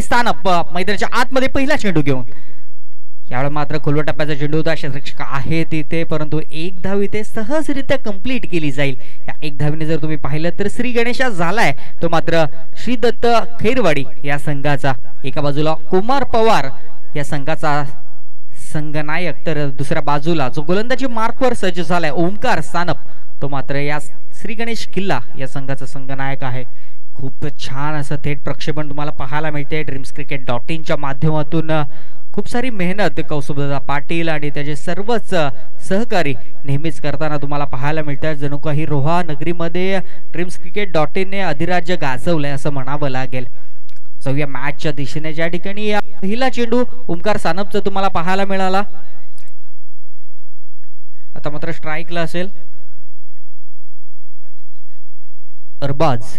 सानप मैदानाच्या आतमध्ये पहिला चेंडू घेऊन यावेळी मात्र खोलवर टप्प्याचा चेंडू होता. क्षेत्ररक्षक आहे तिथे, परंतु एक धाव इथे सहजरित्या कंप्लीट केली जाईल. या एक धावीने जर तुम्ही पाहिलं तर श्री गणेश झालाय तो मात्र श्री दत्त खैरवाडी या संघाचा. एका बाजूला कुमार पवार या संघाचा संघनायक, तर दुसऱ्या बाजूला जो गोलंदाजी मार्कवर सज्ज झालाय ओमकार सानप तो मात्र या श्री गणेश किल्ला या संघाचा संघनायक आहे. खूप छान असं थेट प्रक्षेपण तुम्हाला पाहायला मिळते dreamscricket.in च्या माध्यमातून. खूप सारी मेहनत कौस्तुभदादा पाटील आणि त्याचे सर्वच सहकारी नेहमीच करताना तुम्हाला पाहायला मिळतात. जणू काही रोहा नगरीमध्ये dreamscricket.in ने अधिराज्य गाजवलंय असं म्हणावं लागेल. चौथ्या मॅचच्या दिशेने ज्या ठिकाणी पहिला चेंडू ओमकार सानपचा तुम्हाला पाहायला मिळाला. आता मात्र स्ट्राइकला असेल अरबाज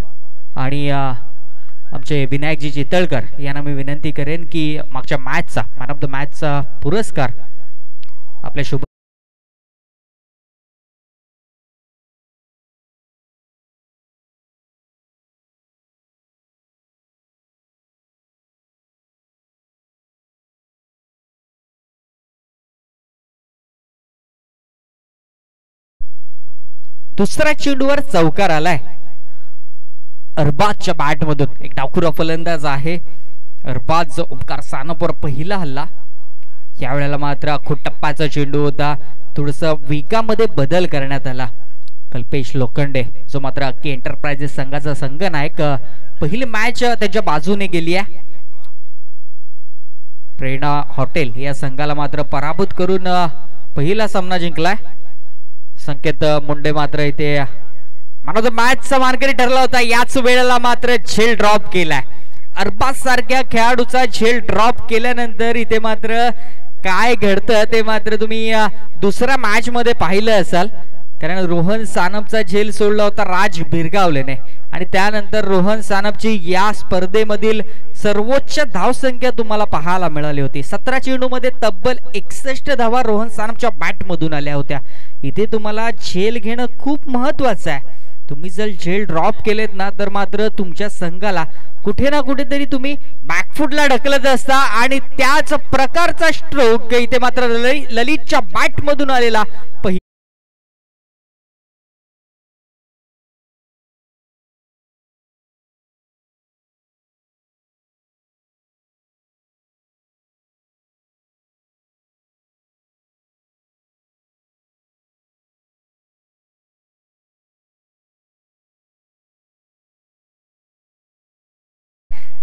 आणि आमचे विनायकजी चितळकर यांना मी विनंती करेन की मागच्या मॅचचा मॅन ऑफ द मॅचचा पुरस्कार आपल्या शुभ दुसऱ्या चेंडूवर चौकार आलाय अरबाजच्या बॅट मधून. एक डावखुरा फलंदाज आहे अरबाज. ओमकार सानपवर पहिला हल्ला. यावेळेला मात्र टप्प्याचा चेंडू होता. थोडस वेगामध्ये बदल करण्यात आला. कल्पेश लोखंडे जो मात्र के एंटरप्राइजेस संघाचा संघनायक, पहिली मॅच त्यांच्या बाजूने गेली आहे. प्रेरणा हॉटेल या संघाला मात्र पराभूत करून पहिला सामना जिंकलाय. संकेत मुंडे मात्र इथे मॅन ऑफ द मॅचचा मानकरी ठरला होता. याच वेळेला मात्र झेल ड्रॉप केलाय. अरबाज सारख्या खेळाडूचा झेल ड्रॉप केल्यानंतर इथे मात्र काय घडतं ते मात्र तुम्ही दुसऱ्या मॅच मध्ये पाहिलं असाल. कारण रोहन सानपचा झेल सोडला होता राज भिरगावलेने आणि त्यानंतर रोहन सानपची या स्पर्धेमधील सर्वोच्च धावसंख्या तुम्हाला पाहायला मिळाली होती. 17 चेंडूमध्ये तब्बल 61 धावा रोहन सानपच्या बॅट मधून आल्या होत्या. इथे तुम्हाला झेल घेणं खूप महत्वाचं आहे. तुम्ही जर झेल ड्रॉप केलेत ना तर मात्र तुमच्या संघाला कुठे ना कुठेतरी तुम्ही बॅकफुटला ढकलत असता आणि त्याच प्रकारचा स्ट्रोक इथे मात्र ललितच्या बॅट मधून आलेला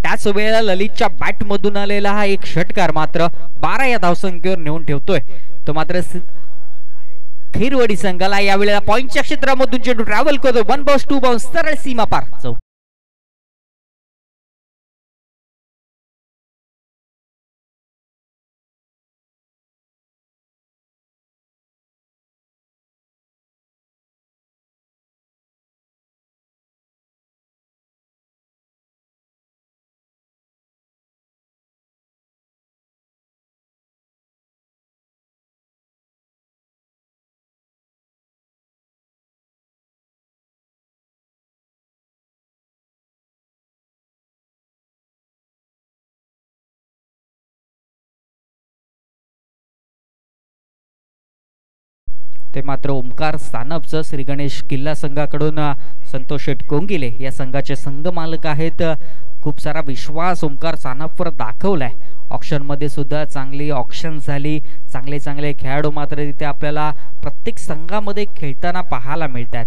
त्याच वेळेला ललितच्या बॅट मधून आलेला हा एक षटकार मात्र 12 या धावसंख्येवर नेऊन ठेवतोय. तो मात्र खैरवाडी संघाला यावेळेला पॉइंटच्या क्षेत्रामधून चेंडू ट्रॅव्हल करतो. 1 बाउन्स 2 बाउन्स सरळ सीमा पार. ते मात्र ओमकार सानपचं श्री गणेश किल्ला संघाकडून संतोष शेट कोंगिले या संघाचे संघ मालक आहेत. खूप सारा विश्वास ओमकार सानपवर दाखवलाय. ऑक्शन मध्ये सुद्धा चांगली ऑक्शन झाली. चांगले खेळाडू मात्र तिथे आपल्याला प्रत्येक संघामध्ये खेळताना पाहायला मिळतात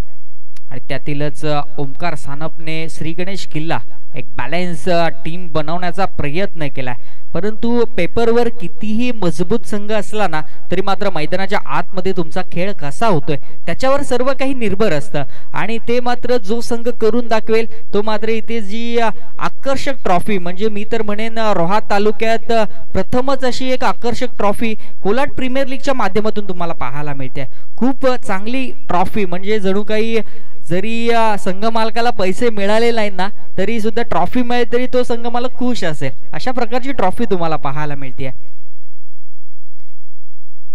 आणि त्यातीलच ओमकार सानपने श्री गणेश किल्ला एक बॅलन्स टीम बनवण्याचा प्रयत्न केलाय. परंतु पेपरवर कितीही मजबूत संघ असला ना तरी मात्र मैदानाच्या आतमध्ये तुमचा खेळ कसा होतोय त्याच्यावर सर्व काही निर्भर असतं आणि ते मात्र जो संघ करून दाखवेल तो मात्र इथे जी आकर्षक ट्रॉफी म्हणजे मी तर म्हणेन रोहा तालुक्यात प्रथमच अशी एक आकर्षक ट्रॉफी कोलाड प्रीमियर लीगच्या माध्यमातून तुम्हाला पाहायला मिळते. खूप चांगली ट्रॉफी म्हणजे जणू काही जरी संघ मालकाला पैसे मिळाले नाही ना तरी सुद्धा ट्रॉफी मिळेल तरी तो संघ मालक खुश असेल. अशा प्रकारची ट्रॉफी तुम्हाला पाहायला मिळते.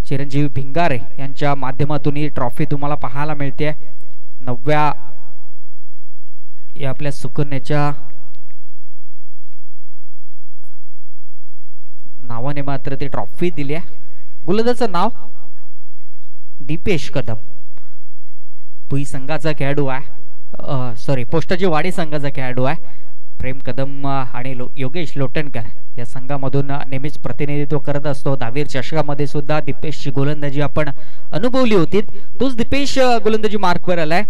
चिरंजीवी भिंगारे यांच्या माध्यमातून ही ट्रॉफी तुम्हाला पाहायला मिळते. 9व्या या आपल्या सुकन्याच्या नावाने मात्र ती ट्रॉफी दिली आहे. गोलंदाजाचं नाव दीपेश कदम. पुई संघाचा खेळाडू आहे, पोस्टाची वाडी संघाचा खेळाडू आहे. प्रेम कदम आणि योगेश लोटणकर या संघामधून नेहमीच प्रतिनिधित्व करत असतो. 10वी चषकामध्ये सुद्धा दीपेशची गोलंदाजी आपण अनुभवली होती. तोच दीपेश गोलंदाजी मार्कवर आलाय.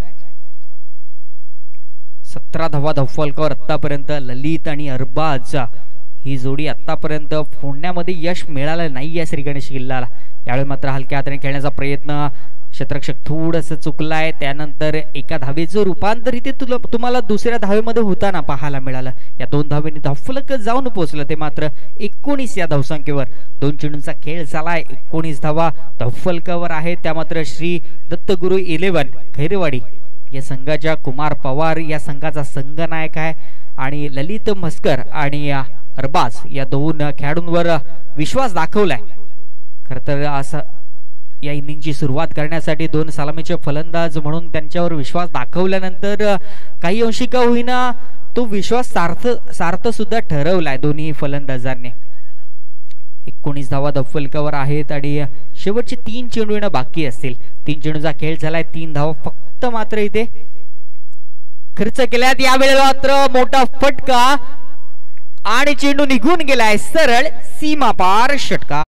17 धावा धावफलकावर आतापर्यंत. ललित आणि अरबाज ही जोडी आतापर्यंत फोडण्यामध्ये यश मिळालं नाहीये श्रीगणेश किल्लाला. यावेळी मात्र हलक्या हाताने खेळण्याचा प्रयत्न, क्षेत्ररक्षक थोडस चुकलाय. त्यानंतर एका धावेचं रूपांतर इथे तुम्हाला दुसऱ्या धावेमध्ये होताना पाहायला मिळालं. या 2 धावेने धावफलक जाऊन पोहोचलं ते मात्र 19 या धावसंख्येवर. 2 चेंडूंचा खेळ झालाय. 19 धावा धावफलकावर आहे. त्या मात्र श्री दत्तगुरु 11 खैरेवाडी या संघाच्या कुमार पवार या संघाचा संघनायक आहे. आणि ललित म्हस्कर आणि अरबाज या 2 खेळाडूंवर विश्वास दाखवलाय. खर तर असं या इनिंगची सुरुवात करण्यासाठी 2 सलामीचे फलंदाज म्हणून त्यांच्यावर विश्वास दाखवल्यानंतर काही अंशी का होईना तो विश्वास सार्थ सुद्धा ठरवलाय दोन्ही फलंदाजांनी. 19 धावा धावफलकावर आहेत आणि शेवटचे 3 चेंडू येणं बाकी असतील. 3 चेंडूचा खेळ झालाय. 3 धावा फक्त मात्र इथे खर्च केल्यात. यावेळेला मात्र मोठा फटका आणि चेंडू निघून गेलाय सरळ सीमा पार षटकार.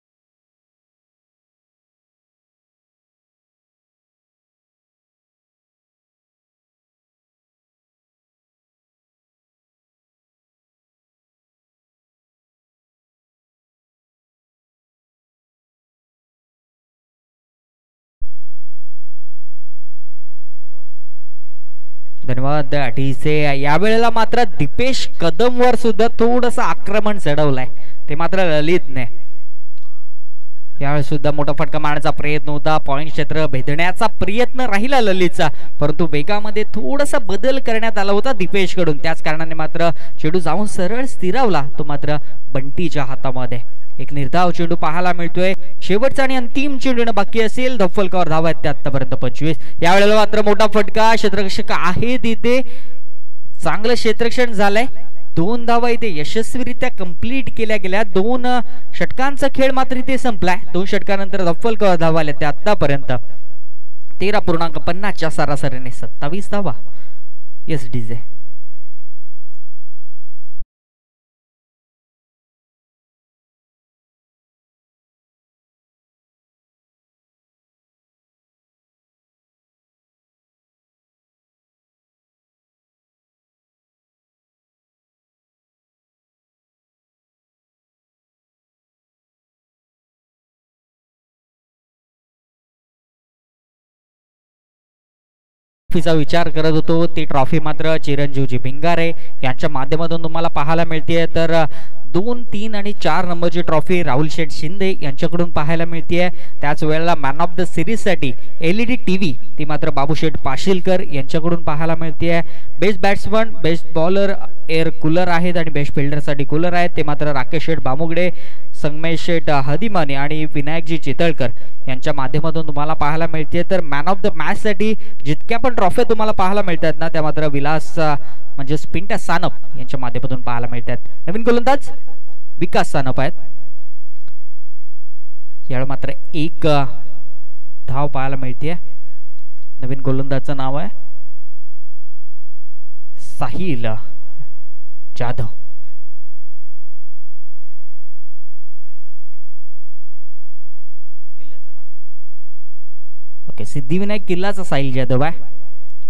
धन्यवाद अटीचे. यावेळेला मात्र दीपेश कदम वर सुद्धा थोडस आक्रमण चढवलंय ते मात्र ललितने. यावेळी सुद्धा मोठा फटका मारण्याचा प्रयत्न होता. पॉइंट क्षेत्र भेदण्याचा प्रयत्न राहिला ललितचा, परंतु वेगामध्ये थोडासा बदल करण्यात आला होता दीपेश कडून. त्याच कारणाने मात्र चेंडू जाऊन सरळ स्थिरावला तो मात्र बंटीच्या हातामध्ये. एक निर्धाव चेंडू पाहायला मिळतोय. शेवटचा आणि अंतिम चेंडू बाकी असेल. धावफलकावर धावा आहेत आतापर्यंत 25. यावेळेला मात्र मोठा फटका. क्षेत्ररक्षक आहे तिथे. चांगलं क्षेत्ररक्षण झालंय. 2 धावा इथे यशस्वीरित्या कंप्लीट केल्या गेल्या. 2 षटकांचा खेळ मात्र इथे संपलाय. 2 षटकानंतर धावफलकावर धावा आल्या त्या आतापर्यंत 13.50 च्या सरासरीने 27 धावा. Yes DJ. विचार करत होतो. ती ट्रॉफी मात्र चिरंजीवजी भिंगारे यांच्या माध्यमातून तुम्हाला पाहायला मिळते. तर 2, 3 आणि 4 नंबरची ट्रॉफी राहुल शेठ शिंदे यांच्याकडून पाहायला मिळते. त्याच वेळेला मॅन ऑफ द सिरीज साठी LED टीव्ही ती मात्र बाबूशेठ पाशीलकर यांच्याकडून पाहायला मिळते. Best batsman, best bowler air cooler आहेत आणि बेस्ट फिल्डर साठी कूलर आहेत ते मात्र राकेश शेठ बामुगडे, संगमेश शेठ हदिमाने आणि विनायकजी चितळकर यांच्या माध्यमातून तुम्हाला पाहायला मिळते. तर मॅन ऑफ द मॅच साठी जितक्या पण ट्रॉफी तुम्हाला पाहायला मिळतात ना त्या मात्र विलास म्हणजे पिंटा सानप यांच्या माध्यमातून पाहायला मिळतात. नवीन गोलंदाज विकास सानप आहेत. यावेळी मात्र 1 धाव पाहायला मिळते. नवीन गोलंदाजचं नाव आहे साहिल जाधव. ओके, सिद्धिविनायक किल्लाचा साहिल जाधव आहे.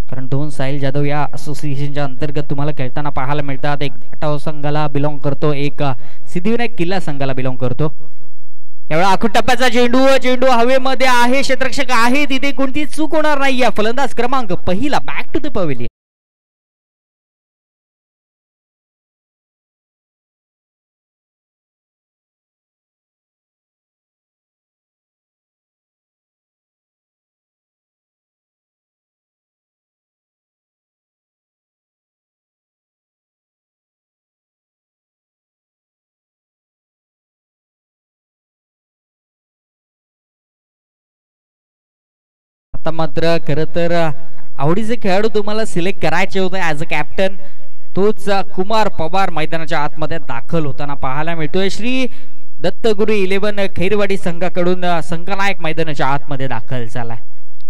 कारण 2 साहिल जाधव या असोसिएशनच्या अंतर्गत तुम्हाला खेळताना पाहायला मिळतात. एक घाटाव संघाला बिलॉंग करतो, एक सिद्धिविनायक किल्ला संघाला बिलॉंग करतो. यावेळी आखूड टप्प्याचा चेंडू हवेमध्ये आहे. क्षेत्ररक्षक आहे तिथे. कोणती चूक होणार नाही. फलंदाज क्रमांक पहिला बॅक टू द पवेलियन. आता मात्र खरं तर आवडीचे खेळाडू तुम्हाला सिलेक्ट करायचे होते ऍज अ कॅप्टन. तोच कुमार पवार मैदानाच्या आतमध्ये दाखल होताना पाहायला मिळतोय. श्री दत्तगुरू 11 खैरवाडी संघाकडून संघनायक मैदानाच्या आतमध्ये दाखल झाला।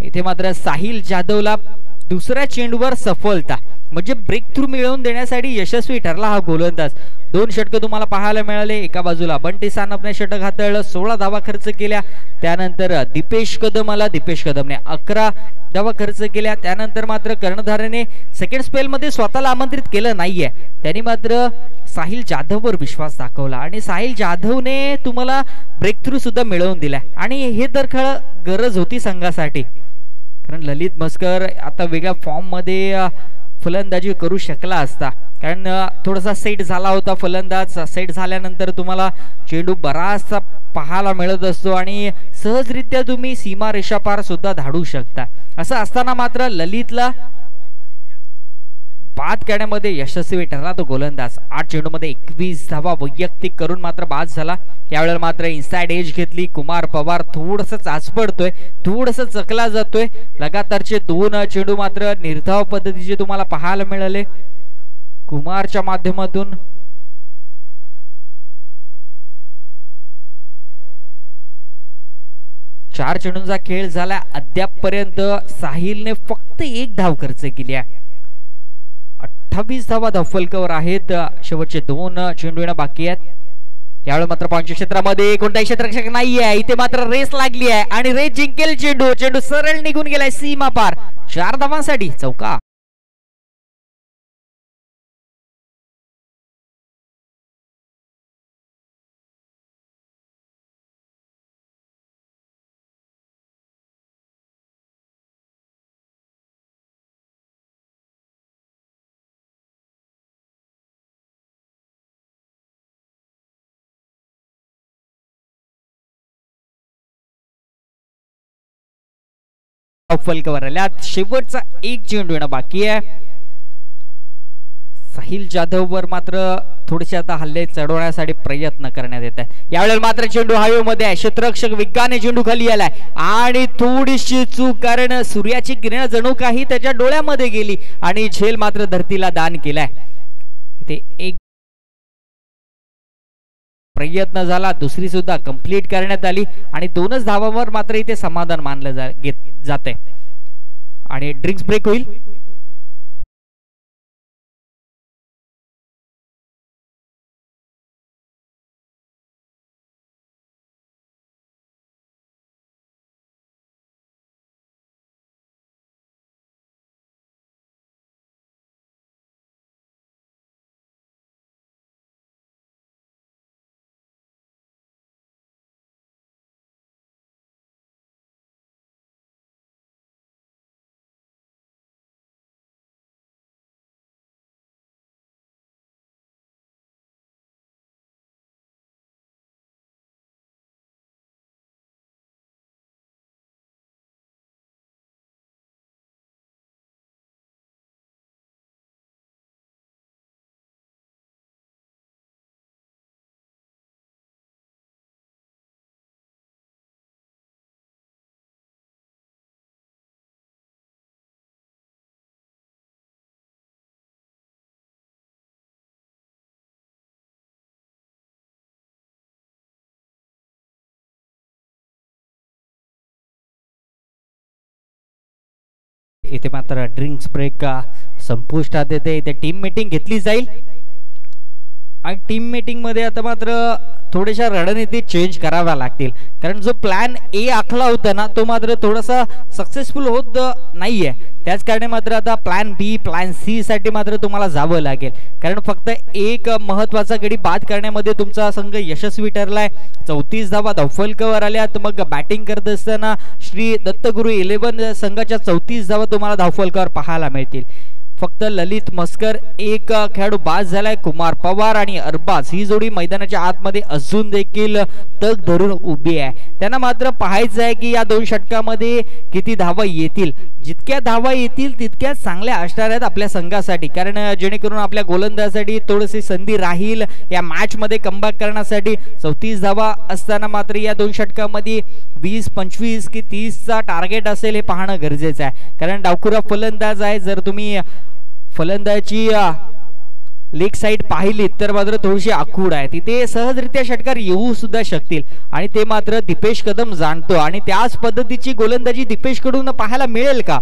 इथे मात्र साहिल जाधवला दुसऱ्या चेंडूवर सफलता म्हणजे ब्रेक थ्रू मिळवून देण्यासाठी यशस्वी ठरला हा गोलंदाज। 2 षटक तुम्हाला पाहायला मिळाले। एका बाजूला बंटी सानपने षटक हाताळलं, 16 धावा खर्च केल्या। त्यानंतर दीपेश कदमने 11 धावा खर्च केल्या। त्यानंतर मात्र कर्णधाराने सेकंड स्पेल मध्ये स्वतःला आमंत्रित केलं नाहीये, त्यांनी मात्र साहिल जाधववर विश्वास दाखवला आणि साहिल जाधवने तुम्हाला ब्रेक थ्रू सुद्धा मिळवून दिला आणि हे तर खरं गरज होती संघासाठी, कारण ललित मस्कर आता वेगळ्या फॉर्म मध्ये फलंदाजी करू शकला असता, कारण थोडासा सेट झाला होता फलंदाज। सेट झाल्यानंतर तुम्हाला चेंडू बराचसा पाहायला मिळत असतो आणि सहजरित्या तुम्ही सीमा रेषा पार सुद्धा धाडू शकता। असं असताना मात्र ललितला बाद करण्यामध्ये यशस्वी ठरला तो गोलंदाज। 8 चेंडूमध्ये 21 धावा वैयक्तिक करून मात्र बाद झाला। यावेळेला मात्र इनसाइड एज घेतली। कुमार पवार थोडंसं चाचपडतोय, थोडंसं चकला जातोय। लगातारचे 2 चेंडू मात्र निर्धाव पद्धतीचे तुम्हाला पाहायला मिळाले कुमारच्या माध्यमातून। चार चेंडूंचा खेळ झाला। अद्यापपर्यंत साहिलने फक्त 1 धाव खर्च केली आहे। 28 धावा धावफलकावर आहेत। शेवटचे 2 चेंडू येणं बाकी आहेत। यावेळी मात्र पंच क्षेत्रामध्ये कोणताही क्षेत्ररक्षक नाहीये। इथे मात्र रेस लागली आहे आणि रेस जिंकेल चेंडू सरळ निघून गेलाय सीमा पार। 4 धावांसाठी चौका। फलकावर आल्या। शेवटचा 1 चेंडू येणं बाकी आहे। साहिल जाधववर मात्र थोडेसे आता हल्ले चढवण्यासाठी प्रयत्न करण्यात येत आहे। यावेळेला मात्र चेंडू हायवेमध्ये आहे। क्षेत्ररक्षक वेगाने चेंडू खाली आलाय आणि थोडीशी चूक, कारण सूर्याची किरण जणू काही त्याच्या डोळ्यामध्ये गेली आणि झेल मात्र धरतीला दान केलाय। इथे एक प्रयत्न झाला, दुसरी सुद्धा कंप्लीट करण्यात आली आणि 2च धावांवर मात्र इथे समाधान मानलं जाते आणि ड्रिंक्स ब्रेक होईल। इथे मात्र ड्रिंक्स ब्रेक संपुष्टात येते। इथे टीम मीटिंग घेतली जाईल आणि टीम मीटिंग मध्ये आता मात्र थोड्याशा रणनीती चेंज कराव्या लागतील, कारण जो प्लॅन ए आखला होता ना तो मात्र थोडासा सक्सेसफुल होत नाहीये। त्याच कारणे मात्र आता प्लॅन बी प्लॅन सी साठी मात्र तुम्हाला जावं लागेल, कारण फक्त एक महत्वाचा गडी बाद करण्यामध्ये तुमचा संघ यशस्वी ठरलाय। 34 धावा धावफलकावर आल्या। तर मग बॅटिंग करत असताना श्री दत्तगुरू 11 संघाच्या 34 धावा तुम्हाला धावफलकावर पाहायला मिळतील। फक्त ललित मस्कर एक खेळाडू बाद झालाय। कुमार पवार आणि अरबाज ही जोडी मैदानाच्या आतमध्ये अजून देखील तग धरून उभी आहे। त्यांना मात्र पाहायचं आहे की या 2 षटकामध्ये किती धावा येतील। जितक्या धावा येतील तितक्या चांगल्या असणार आहेत आपल्या संघासाठी, कारण जेणेकरून आपल्या गोलंदाजासाठी थोडीशी संधी राहील या मॅच मध्ये कमबॅक करण्यासाठी। 34 धावा असताना मात्र या 2 षटकामध्ये 20, 25 की 30 चा टार्गेट असेल हे पाहणं गरजेचं आहे, कारण डावखुरा फलंदाज आहे। जर तुम्ही फलंदाजी लेग साइड पाहिली तर मात्र थोडीशी आखूड आहे, तिथे सहजरित्या षटकार येऊ सुद्धा शकतील आणि ते मात्र दीपेश कदम जाणतो आणि त्याच पद्धतीची गोलंदाजी दीपेश कडून पाहायला मिळेल का?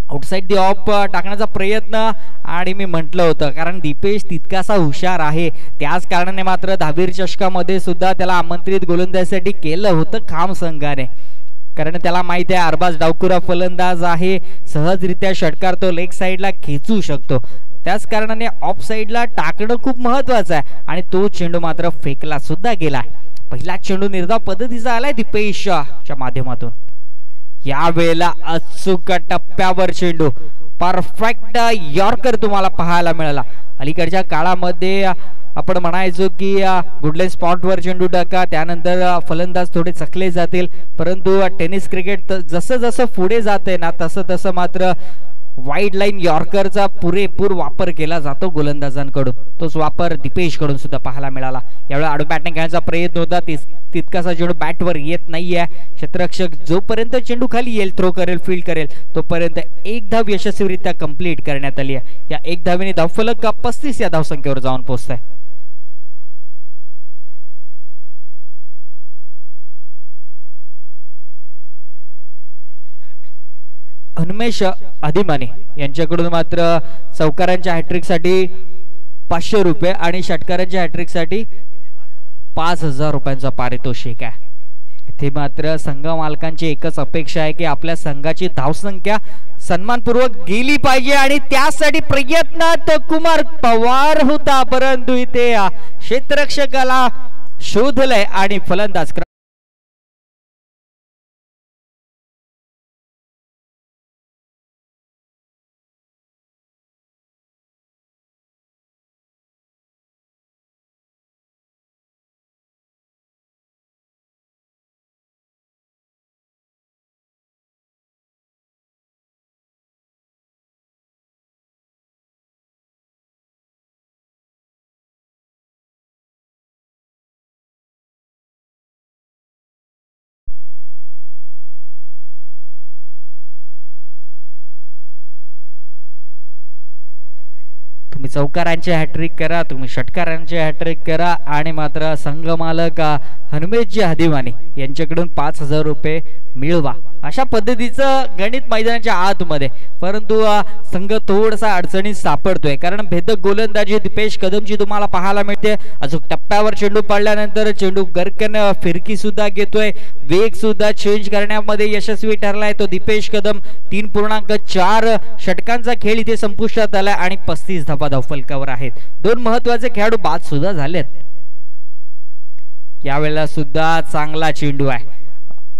आउटसाइड दी ऑफ टाकण्याचा प्रयत्न आणि मी म्हटलं होतं कारण दीपेश तितकासा हुशार आहे, त्याच कारणाने मात्र 10वीर चषकामध्ये सुद्धा त्याला आमंत्रित गोलंदाजीसाठी केलं होतं खाम संघाने, कारण त्याला माहिती आहे अरबाज डावखुरा फलंदाज आहे, सहजरित्या षटकार तो लेग साइडला खेचू शकतो, त्याच कारणाने ऑफ साइडला टाकणं खूप महत्वाचं आहे आणि तो चेंडू मात्र फेकला सुद्धा गेला। पहिला चेंडू निर्धाव पद्धतीचा आलाय दीपेशच्या माध्यमातून, यावेळेला अचूक टप्प्यावर चेंडू, परफेक्ट यॉर्कर तुम्हाला पाहायला मिळाला। अलीकडच्या काळामध्ये आपण म्हणायचो की गुडलेन स्पॉटवर चेंडू टाका, त्यानंतर फलंदाज थोडे चकले जातील, परंतु टेनिस क्रिकेट जसं जसं पुढे जाते ना तसं तसं मात्र वाईड लाईन यॉर्करचा पुरेपूर वापर केला जातो गोलंदाजांकडून, तोच वापर दीपेश कडून सुद्धा पाहायला मिळाला। यावेळी आडू बॅटिंग खेळण्याचा प्रयत्न होता, तितकासा चेंडू बॅटवर येत नाहीये, क्षेत्ररक्षक जोपर्यंत चेंडू खाली येईल थ्रो करेल फील्ड करेल तोपर्यंत एक धाव यशस्वीरित्या कंप्लीट करण्यात आली आहे। या एक धावेने धावफलक 35 या धावसंख्येवर जाऊन पोहोचतोय। हनुमेश अधिमाने यांच्याकडून मात्र चौकारांच्या हॅट्रिक साठी 500 रुपये आणि षटकारांच्या हॅट्रिक साठी 5000 रुपयांचा पारितोषिक आहे। इथे मात्र संघ मालकांची एकच अपेक्षा आहे की आपल्या संघाची धावसंख्या सन्मानपूर्वक गेली पाहिजे आणि त्यासाठी प्रयत्नात कुमार पवार होता, परंतु इथे क्षेत्ररक्षकाला शोधलंय आणि फलंदाज तुम्ही चौकारांचे हॅट्रिक करा, तुम्ही षटकारांचे हॅट्रिक करा आणि मात्र संघ मालक हनुमेशजी हदिवानी यांच्याकडून 5000 रुपये मिळवा, अशा पद्धतीचं गणित मैदानाच्या आतमध्ये, परंतु संघ थोडासा अडचणीत सापडतोय कारण भेदक गोलंदाजी दीपेश कदमची तुम्हाला पाहायला मिळते। अजून टप्प्यावर चेंडू पडल्यानंतर चेंडू गरकन फिरकी सुद्धा घेतोय, वेग सुद्धा चेंज करण्यामध्ये यशस्वी ठरलाय तो दीपेश कदम। 3.4 षटकांचा खेळ इथे संपुष्टात आलाय आणि 35 धावा धावफलकावर आहेत। दोन महत्वाचे खेळाडू बाद सुद्धा झालेत। यावेळेला सुद्धा चांगला चेंडू आहे,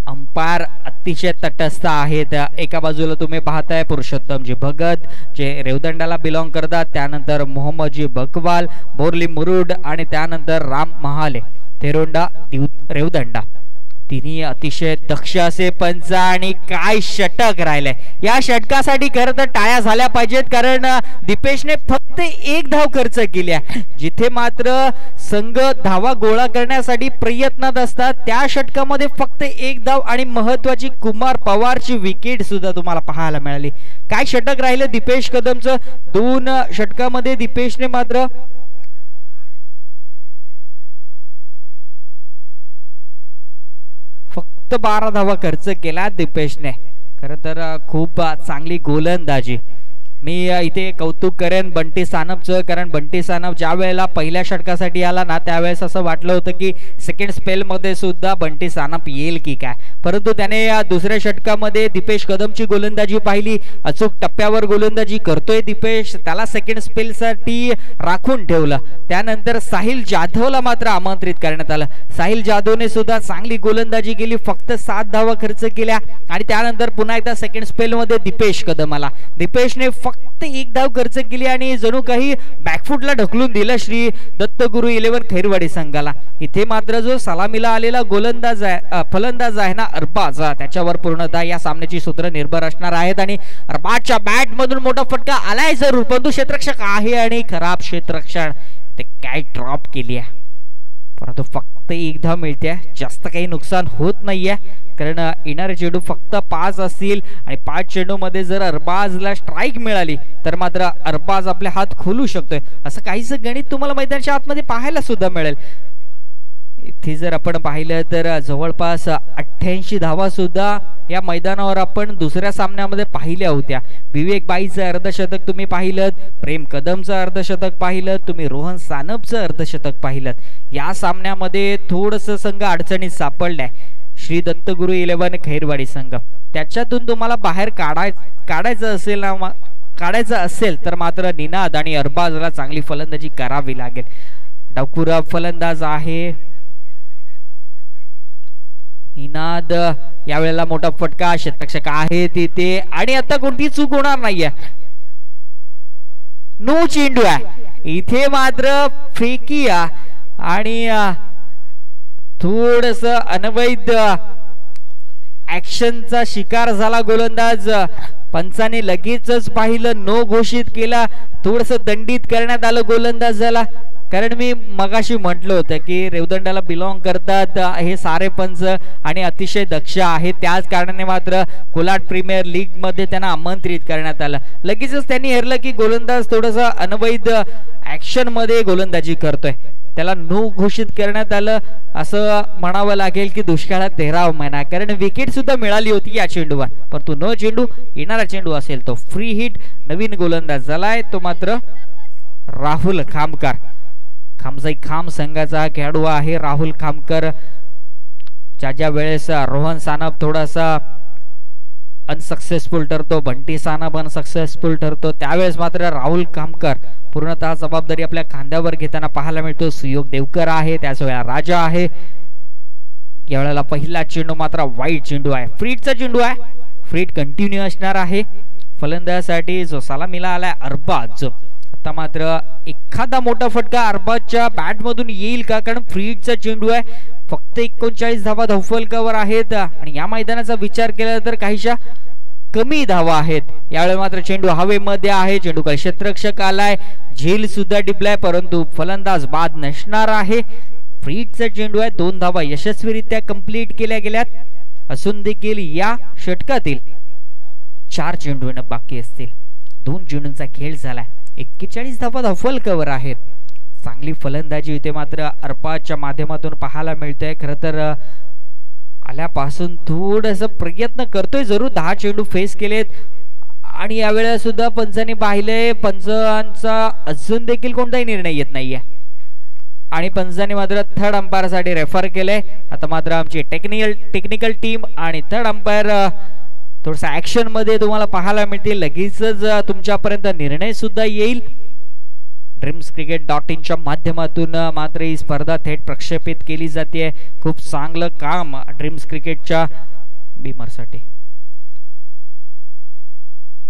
अंपायर अतिशय तटस्थ आहेत। एका बाजूला तुम्ही पाहताय पुरुषोत्तमजी भगत जे रेवदंडाला बिलॉंग करतात, त्यानंतर मोहम्मदजी बकवाल, बोरली मुरुड आणि त्यानंतर राम महाले थेरोंडा रेवदंडा, तिन्ही अतिशय दक्ष असे पंच आणि काय षटक राहिले। या षटकासाठी खरं तर टाळ्या झाल्या पाहिजेत कारण दीपेशने फक्त एक धाव खर्च केली आहे, जिथे मात्र संघ धावा गोळा करण्यासाठी प्रयत्नात असतात त्या षटकामध्ये फक्त एक धाव आणि महत्वाची कुमार पवारची विकेट सुद्धा तुम्हाला पाहायला मिळाली। काय षटक राहिले दीपेश कदमचं, 2 षटकामध्ये दीपेशने मात्र फक्त 12 धावा खर्च केला दीपेशने। खरं तर खूप चांगली गोलंदाजी। मी इथे कौतुक करेन बंटी सानपचं, कारण बंटी सानप ज्या वेळेला पहिल्या षटकासाठी आला ना त्यावेळेस असं वाटलं होतं की सेकंड स्पेल मध्ये सुद्धा बंटी सानप येईल की काय, परंतु त्याने दुसऱ्या षटकामध्ये दीपेश कदमची गोलंदाजी पाहिली, अचूक टप्प्यावर गोलंदाजी करतोय दीपेश, त्याला सेकंड स्पेल साठी राखून ठेवलं। त्यानंतर साहिल जाधवला मात्र आमंत्रित करण्यात आलं, साहिल जाधवने सुद्धा चांगली गोलंदाजी केली, फक्त 7 धावा खर्च केल्या आणि त्यानंतर पुन्हा एकदा सेकंड स्पेल मध्ये दीपेश कदम आला, दीपेशने फक्त 1 धाव खर्च केली आणि जणू काही बॅकफुटला ढकलून दिलं श्री दत्तगुरु 11 खैरवाडी संघाला। इथे मात्र जो सलामीला आलेला गोलंदाज आहे फलंदाज आहे ना अरबाज, त्याच्यावर पूर्णतः या सामन्याची सूत्र निर्भर असणार आहेत आणि अरबाजच्या बॅट मधून मोठा फटका आलाय जरूर, परंतु क्षेत्ररक्षक आहे आणि खराब क्षेत्ररक्षण, ते काय ड्रॉप केली आहे, परंतु फक्त 1 धाव मिळते, जास्त काही नुकसान होत नाहीये। कारण येणारे चेंडू फक्त 5 असतील आणि 5 चेंडूमध्ये जर अरबाजला स्ट्राईक मिळाली तर मात्र अरबाज आपले हात खोलू शकतोय. असं काहीच गणित तुम्हाला मैदानाच्या आतमध्ये पाहायला सुद्धा मिळेल. इथे जर आपण पाहिलं तर जवळपास 88 धावा सुद्धा या मैदानावर आपण दुसऱ्या सामन्यामध्ये पाहिल्या होत्या. विवेक बाईचं अर्धशतक तुम्ही पाहिलं, प्रेम कदमचं अर्धशतक पाहिलं, तुम्ही रोहन सानपचं अर्धशतक पाहिलं. या सामन्यामध्ये थोडंसं संघ अडचणीत सापडलाय. श्री दत्तगुरु 11 खैरवाडी संघ, त्याच्यातून तुम्हाला बाहेर काढायचं असेल तर मात्र निनाद आणि अरबाजला चांगली फलंदाजी करावी लागेल. डाकुरा फलंदाज आहे. निनाद यावेळेला मोठा फटका, क्षेत्ररक्षक आहे तिथे आणि आता कोणती चूक होणार नाहीये. नो चेंडू आहे इथे, मात्र फेकी आणि थोडस अनवैध ऍक्शनचा शिकार झाला गोलंदाज. पंचाने लगेचच पाहिलं, नो घोषित केला, थोडस दंडित करण्यात आलं गोलंदाजाला. कारण मी मगाशी म्हटलं होतं की रेवदंडाला बिलॉंग करतात हे सारे पंच आणि अतिशय दक्ष आहेत. त्याच कारणाने मात्र कोलाड प्रीमियर लीग मध्ये त्यांना आमंत्रित करण्यात आलं. लगेचच त्यांनी हेरलं की गोलंदाज थोडस अनवैध ऍक्शन मध्ये गोलंदाजी करतोय, त्याला नो घोषित करण्यात आलं. असं म्हणावं लागेल की दुष्काळात 13 महिना, कारण विकेट सुद्धा मिळाली होती या चेंडूवर, परंतु नो चेंडू, येणारा चेंडू असेल तो फ्री हिट. नवीन गोलंदाज झालाय तो मात्र राहुल खामकर. खामसाई खाम संघाचा खेळाडू आहे राहुल खामकर. ज्या वेळेस रोहन सानप थोडासा अनसक्सेसफुल ठरतो, बंटी सानप अनसक्सेसफुल ठरतो, त्यावेळेस मात्र राहुल खामकर पूर्णतः जबाबदारी आपल्या खांद्यावर घेताना पाहायला मिळतो. सुयोग देवकर आहे, त्याच वेळेला राजा आहे. यावेळेला पहिला चेंडू मात्र वाईट चेंडू आहे, फ्रीटचा चेंडू आहे. फ्रीट कंटिन्यू असणार आहे फलंदाजासाठी जो सलामीला आलाय अरबाज. आता मात्र एखादा मोठा फटका अरबाजच्या बॅट मधून येईल का, कारण फ्रीटचा चेंडू आहे. फक्त 39 धावा धावफलकावर आहेत आणि या मैदानाचा विचार केला तर काहीशा कमी धावा आहेत. यावेळी मात्र चेंडू हवेमध्ये आहे, चेंडू काही क्षेत्ररक्षक आलाय, झेल सुद्धा टिपलाय, परंतु फलंदाज बाद नसणार आहे. फ्रीटचा चेंडू आहे, 2 धावा यशस्वीरित्या कंप्लीट केल्या गेल्यात. असून देखील या षटकातील 4 चेंडू बाकी असतील. 2 चेंडूंचा खेळ झालाय, 41 धावा धावफलकावर आहेत. चांगली फलंदाजी इथे मात्र अरबाजच्या माध्यमातून पाहायला मिळतंय. खरं तर आल्यापासून थोडस प्रयत्न करतोय जरूर, 10 चेंडू फेस केलेत आणि यावेळेला सुद्धा पंचांनी पाहिलंय पंचांचा अजून देखील कोणताही निर्णय येत नाहीये आणि पंचांनी मात्र थर्ड अंपायर साठी रेफर केलंय. आता मात्र आमची टेक्निकल टीम आणि थर्ड अंपायर थोडसा ऍक्शन मध्ये तुम्हाला पाहायला मिळतील. लगेचच तुमच्यापर्यंत निर्णय सुद्धा येईल. dreamscricket.in च्या माध्यमातून मात्र ही स्पर्धा थेट प्रक्षेपित केली जाते. खूप चांगलं काम ड्रीम्स क्रिकेटच्या बीमरसाठी.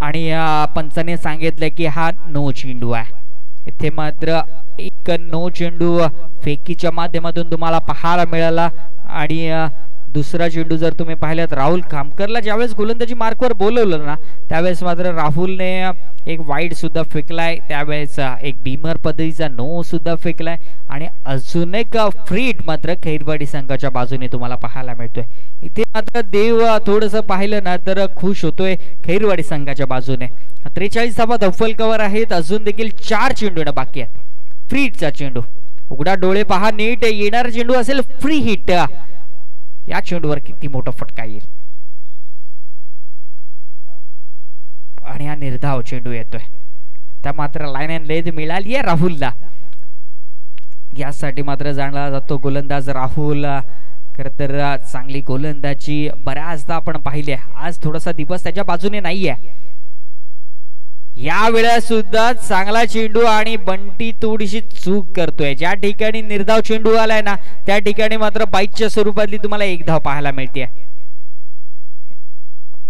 आणि या पंचाने सांगितलं की हा नो चेंडू आहे. इथे मात्र एक नो चेंडू फेकीच्या माध्यमातून तुम्हाला पाहायला मिळाला आणि दुसरा चेंडू जर तुम्ही पाहिलात राहुल खामकरला ज्यावेळेस गोलंदाजी मार्कवर बोलवलं ना त्यावेळेस मात्र राहुलने एक वाईड सुद्धा फेकलाय, त्यावेळेस एक बीमर पद्धतीचा नो सुद्धा फेकलाय आणि अजून एक फ्रीट मात्र खैरवाडी संघाच्या बाजूने तुम्हाला पाहायला मिळतोय. इथे मात्र देव थोडंसं पाहिलं ना तर खुश होतोय खैरवाडी संघाच्या बाजूने. 43 धावा धावफलकावर आहेत. अजून देखील 4 चेंडू बाकी आहेत. फ्रीटचा चेंडू, उघडा डोळे पहा नीट, येणारा चेंडू असेल फ्री हिट. या चेंडूवर किती मोठा फटका येईल आणि हा निर्धाव चेंडू येतोय. त्या मात्र लाईन अँड लेंथ मिळाली आहे राहुलला. यासाठी मात्र जाणला जातो गोलंदाज राहुल. खरं तर चांगली गोलंदाजी बऱ्याचदा आपण पाहिली आहे. आज थोडासा दिवस त्याच्या बाजूने नाहीये. या वेळेला सुद्धा चांगला चेंडू आणि बंटी थोडीशी चूक करतोय. ज्या ठिकाणी निर्धाव चेंडू आलाय ना त्या ठिकाणी मात्र बाईकच्या स्वरूपातली तुम्हाला एक धाव पाहायला मिळते.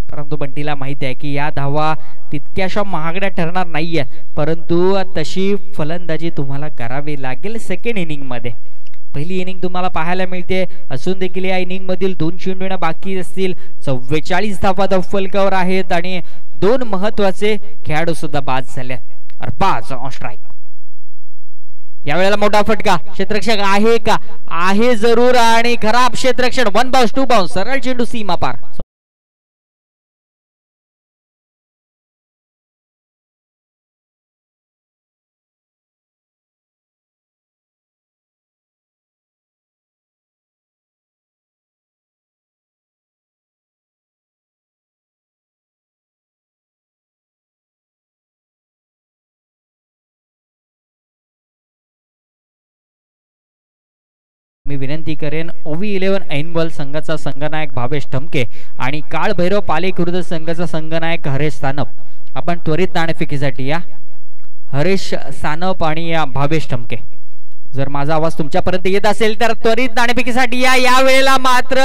परंतु बंटीला माहिती आहे की या धावा तितक्याशा महागड्या ठरणार नाहीये, परंतु तशी फलंदाजी तुम्हाला करावी लागेल सेकंड इनिंग मध्ये. पहिली इनिंग तुम्हाला पाहायला मिळते. असून देखील या इनिंग मधील 2 चेंडू बाकी असतील. 44 धावा धावफलकावर आहेत आणि 2 महत्वाचे खेळाडू सुद्धा बाद झाले. Arbaz on strike. यावेळेला मोठा फटका, क्षेत्ररक्षक आहे का? आहे जरूर, आणि खराब क्षेत्ररक्षण. 1 बाउन्स 2 बाउन्स, सरळ चेंडू सीमा पार. मी विनंती करेन ओवी 11 ऐनबल संघाचा संघनायक भावेश ठमके आणि काळ भैरव पाले खुर्द संघाचा संघनायक हरेश सानप आपण त्वरित नाणेफेकीसाठी या. हरेश सानप आणि भावेश ठमके, जर माझा आवाज तुमच्यापर्यंत येत असेल तर त्वरित नाणेफेकीसाठी या. या वेळेला मात्र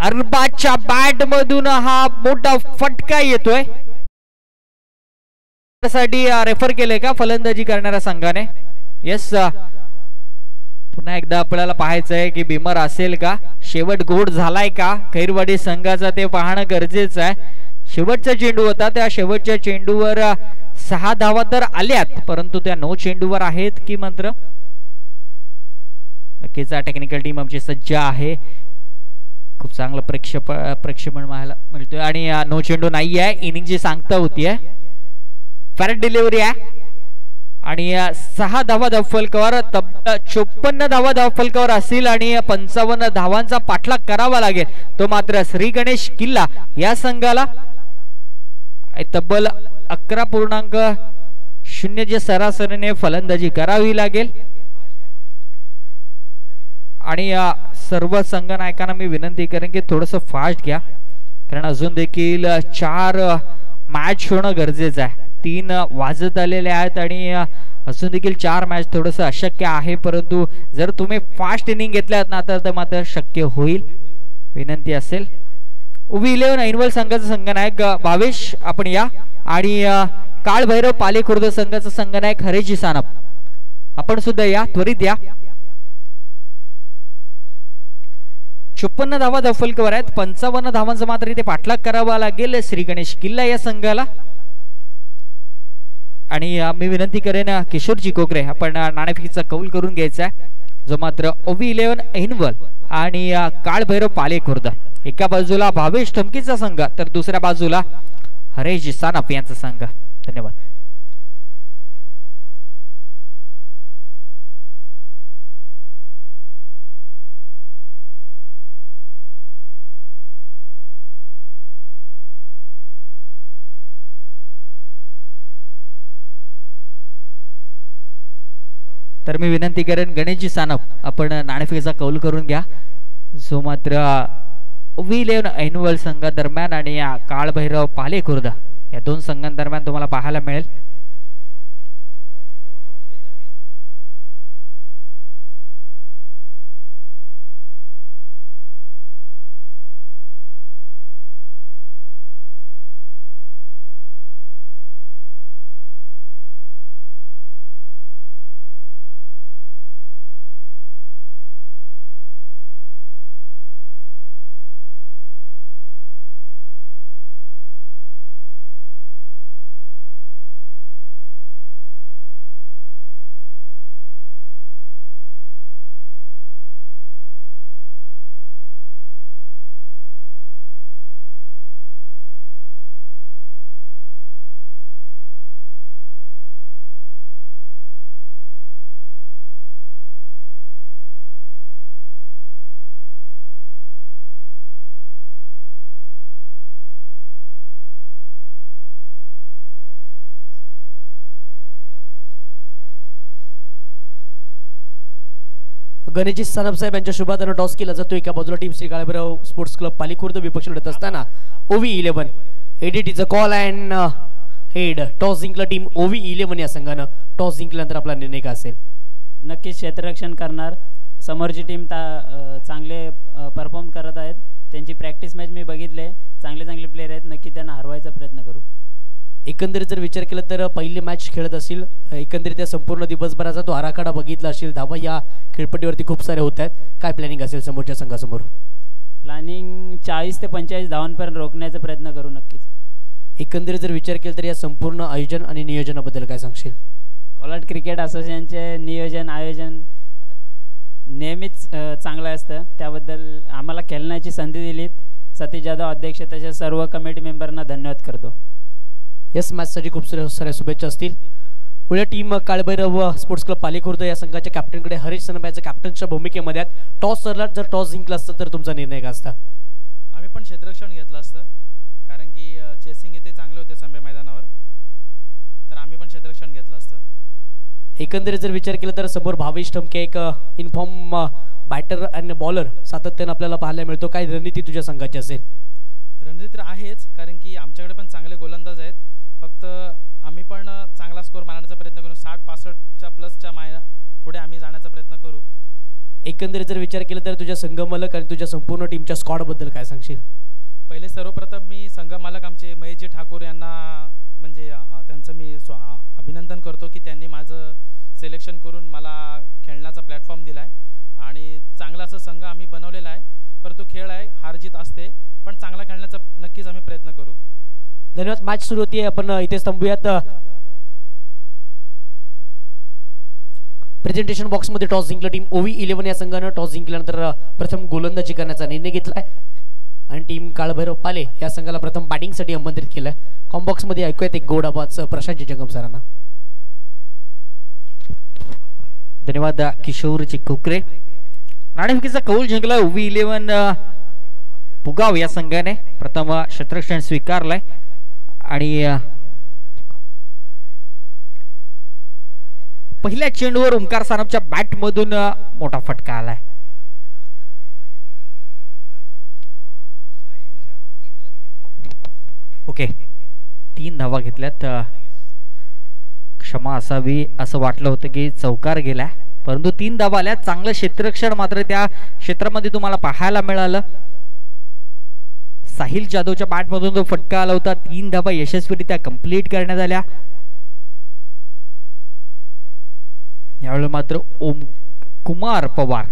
अरबाजच्या बॅट मधून हा मोठा फटका येतोय. साठी रेफर केले का फलंदाजी करणाऱ्या संघाने? येस, पुन्हा एकदा आपल्याला पाहायचं आहे की बिमर असेल का, शेवट गोड झालाय का खैरवाडी संघाचा ते पाहणं गरजेचं आहे. शेवटचा चेंडू होता, त्या शेवटच्या चेंडूवर 6 धावा तर आल्यात, परंतु त्या 9 चेंडूवर आहेत की मात्र. नक्कीच टेक्निकल टीम आमची सज्ज आहे, खूप चांगलं प्रेक्षेपण पाहायला मिळतोय. आणि 9 चेंडू नाही आहे, इनिंगची सांगता होतीये. फॅरेट डिलिव्हरी आहे आणि 6 धावा धावफलकावर, तब्बल 54 धावा धावफलकावर असतील आणि 55 धावांचा पाठलाग करावा लागेल. तो मात्र श्री गणेश किल्ला या संघाला तब्बल 11.0 जे सरासरीने फलंदाजी करावी लागेल. आणि सर्व संघनायकांना मी विनंती करेन की थोडस फास्ट घ्या, कारण अजून देखील 4 मॅच होणं गरजेचं आहे. 3 वाजत आलेले आहेत आणि अजून देखील 4 मॅच थोडस अशक्य आहे, परंतु जर तुम्ही फास्ट इनिंग घेतल्यात ना तर मात्र शक्य होईल. विनंती असेल ओवी 11 ऐनवल संघाचा संघनायक भावेश आपण या, आणि काळ भैरव पाले खुर्द संघाचा संघनायक हरेश सानप आपण सुद्धा या, त्वरित या. 54 धावा धावफलकावर आहेत, 55 धावांचा मात्र इथे पाठलाग करावा लागेल श्री गणेश किल्ला या संघाला. आणि मी विनंती करेन किशोरजी कोकरे आपण नाणेफेकीचा कौल करून घ्यायचा आहे, जो मात्र ओवी 11 ऐनवल आणि काळ भैरव पाले खुर्द. एका बाजूला भावेश ठमकेचा संघ तर दुसऱ्या बाजूला हरेश सानप यांचा संघ. धन्यवाद. तर मी विनंती करेन गणेशजी सानप आपण नाणेफेकीचा कौल करून घ्या, जो मात्र ओवी 11 ऐनवल संघ दरम्यान आणि काळ भैरव पाले खुर्द या 2 संघांदरम्यान तुम्हाला पाहायला मिळेल. गणेशजी सानप साहेब यांच्या शुभादानं टॉस केला जातो. एका बाजूला team Shri Kalbhairav sports club Pali Khurd विपक्ष लढत असताना ओवी 11 एडीटीचा कॉल अँड हेड. टॉस जिंकला टीम ओवी 11 या संघानं. टॉस जिंकल्यानंतर आपला निर्णय काय असेल? नक्कीच क्षेत्ररक्षण करणार. समोरची टीम चांगले परफॉर्म करत आहेत, त्यांची प्रॅक्टिस मॅच मी बघितले, चांगले प्लेयर आहेत, नक्की त्यांना हरवायचा प्रयत्न करू. एकंदरीत जर विचार केला तर पहिली मॅच खेळत असेल, एकंदरीत या संपूर्ण दिवसभराचा तो आराखडा बघितला असेल, धावा या खेळपट्टीवरती खूप सारे होत आहेत, काय प्लॅनिंग असेल समोरच्या संघासमोर? प्लॅनिंग 40 ते 45 धावांपर्यंत रोखण्याचा प्रयत्न करू नक्कीच. एकंदरीत जर विचार केला तर या संपूर्ण आयोजन आणि नियोजनाबद्दल काय सांगशील? कोलाड क्रिकेट असोसिएशनचे नियोजन आयोजन नेहमीच चांगलं असतं. त्याबद्दल आम्हाला खेळण्याची संधी दिलीत सतीश जाधव अध्यक्ष तसेच सर्व कमिटी मेंबरना धन्यवाद करतो. येस, मॅचसाठी खूप साऱ्या शुभेच्छा असतील. पुढे टीम काळभैरव स्पोर्ट्स क्लब पालीखुर्द या संघाच्या कॅप्टनकडे हरीश सनबाईच्या कॅप्टनच्या भूमिकेमध्ये टॉस सरला. जर टॉस जिंकला असतं तर तुमचा निर्णय काय असता? आम्ही पण क्षेत्ररक्षण घेतलं असतं, कारण की चेसिंग इथे चांगले होते संबे मैदानावर, तर आम्ही पण क्षेत्ररक्षण घेतलं असतं. एकंदरीत जर विचार केला तर समोर भावेश ठमके एक इन्फॉर्म बॅटर आणि बॉलर सातत्याने आपल्याला पाहायला मिळतो. काय रणनीती तुझ्या संघाची असेल? रणनीती आहेच, कारण की आमच्याकडे पण चांगले गोलंदाज आहेत. फक्त आम्ही पण चांगला स्कोर मारण्याचा प्रयत्न करू. 60-65च्या प्लसच्या पुढे आम्ही जाण्याचा प्रयत्न करू. एकंदरीत जर विचार केला तर तुझ्या संघमालक आणि तुझ्या संपूर्ण टीमच्या स्क्वॉडबद्दल काय सांगशील? पहिले सर्वप्रथम मी संघमालक आमचे महेशजी ठाकूर यांना म्हणजे त्यांचं मी अभिनंदन करतो की त्यांनी माझं सिलेक्शन करून मला खेळण्याचा प्लॅटफॉर्म दिला आहे आणि चांगला असा संघ आम्ही बनवलेला आहे. परंतु खेळ आहे, हार जीत असते, पण चांगला खेळण्याचा नक्कीच आम्ही प्रयत्न करू. धन्यवाद. मॅच सुरू होती, आपण इथे थांबूयात. प्रेझेंटेशन बॉक्समध्ये टॉस जिंकलं टीम OV11 या संघानं. टॉस जिंकल्यानंतर प्रथम गोलंदाजी करण्याचा निर्णय घेतलाय आणि टीम काळभैरव पाले या संघाला प्रथम बॅटिंगसाठी आमंत्रित केलंय. कॉम्बॉक्समध्ये ऐकूयात एक गोड आवाज प्रशांत जंगम सरांना. धन्यवाद किशोर चिकोकरे. नाणेफेकीचा कौल जिंकला OV11 पुगाव या संघाने. प्रथम क्षेत्ररक्षण स्वीकारलंय आणि पहिल्या चेंडूवर ओंकार सानपच्या बॅट मधून मोठा फटका आलाय. ओके, 3 धावा घेतल्यात. क्षमा असावी असं वाटलं होतं की चौकार गेला, परंतु 3 धावा आल्या. चांगलं क्षेत्ररक्षण मात्र त्या क्षेत्रामध्ये तुम्हाला पाहायला मिळालं. साहिल जाधवच्या बॅट मधून जो फटका आला होता, 3 धावा यशस्वीरित्या कंप्लीट करण्यात आल्या. यावेळी मात्र ओम कुमार पवार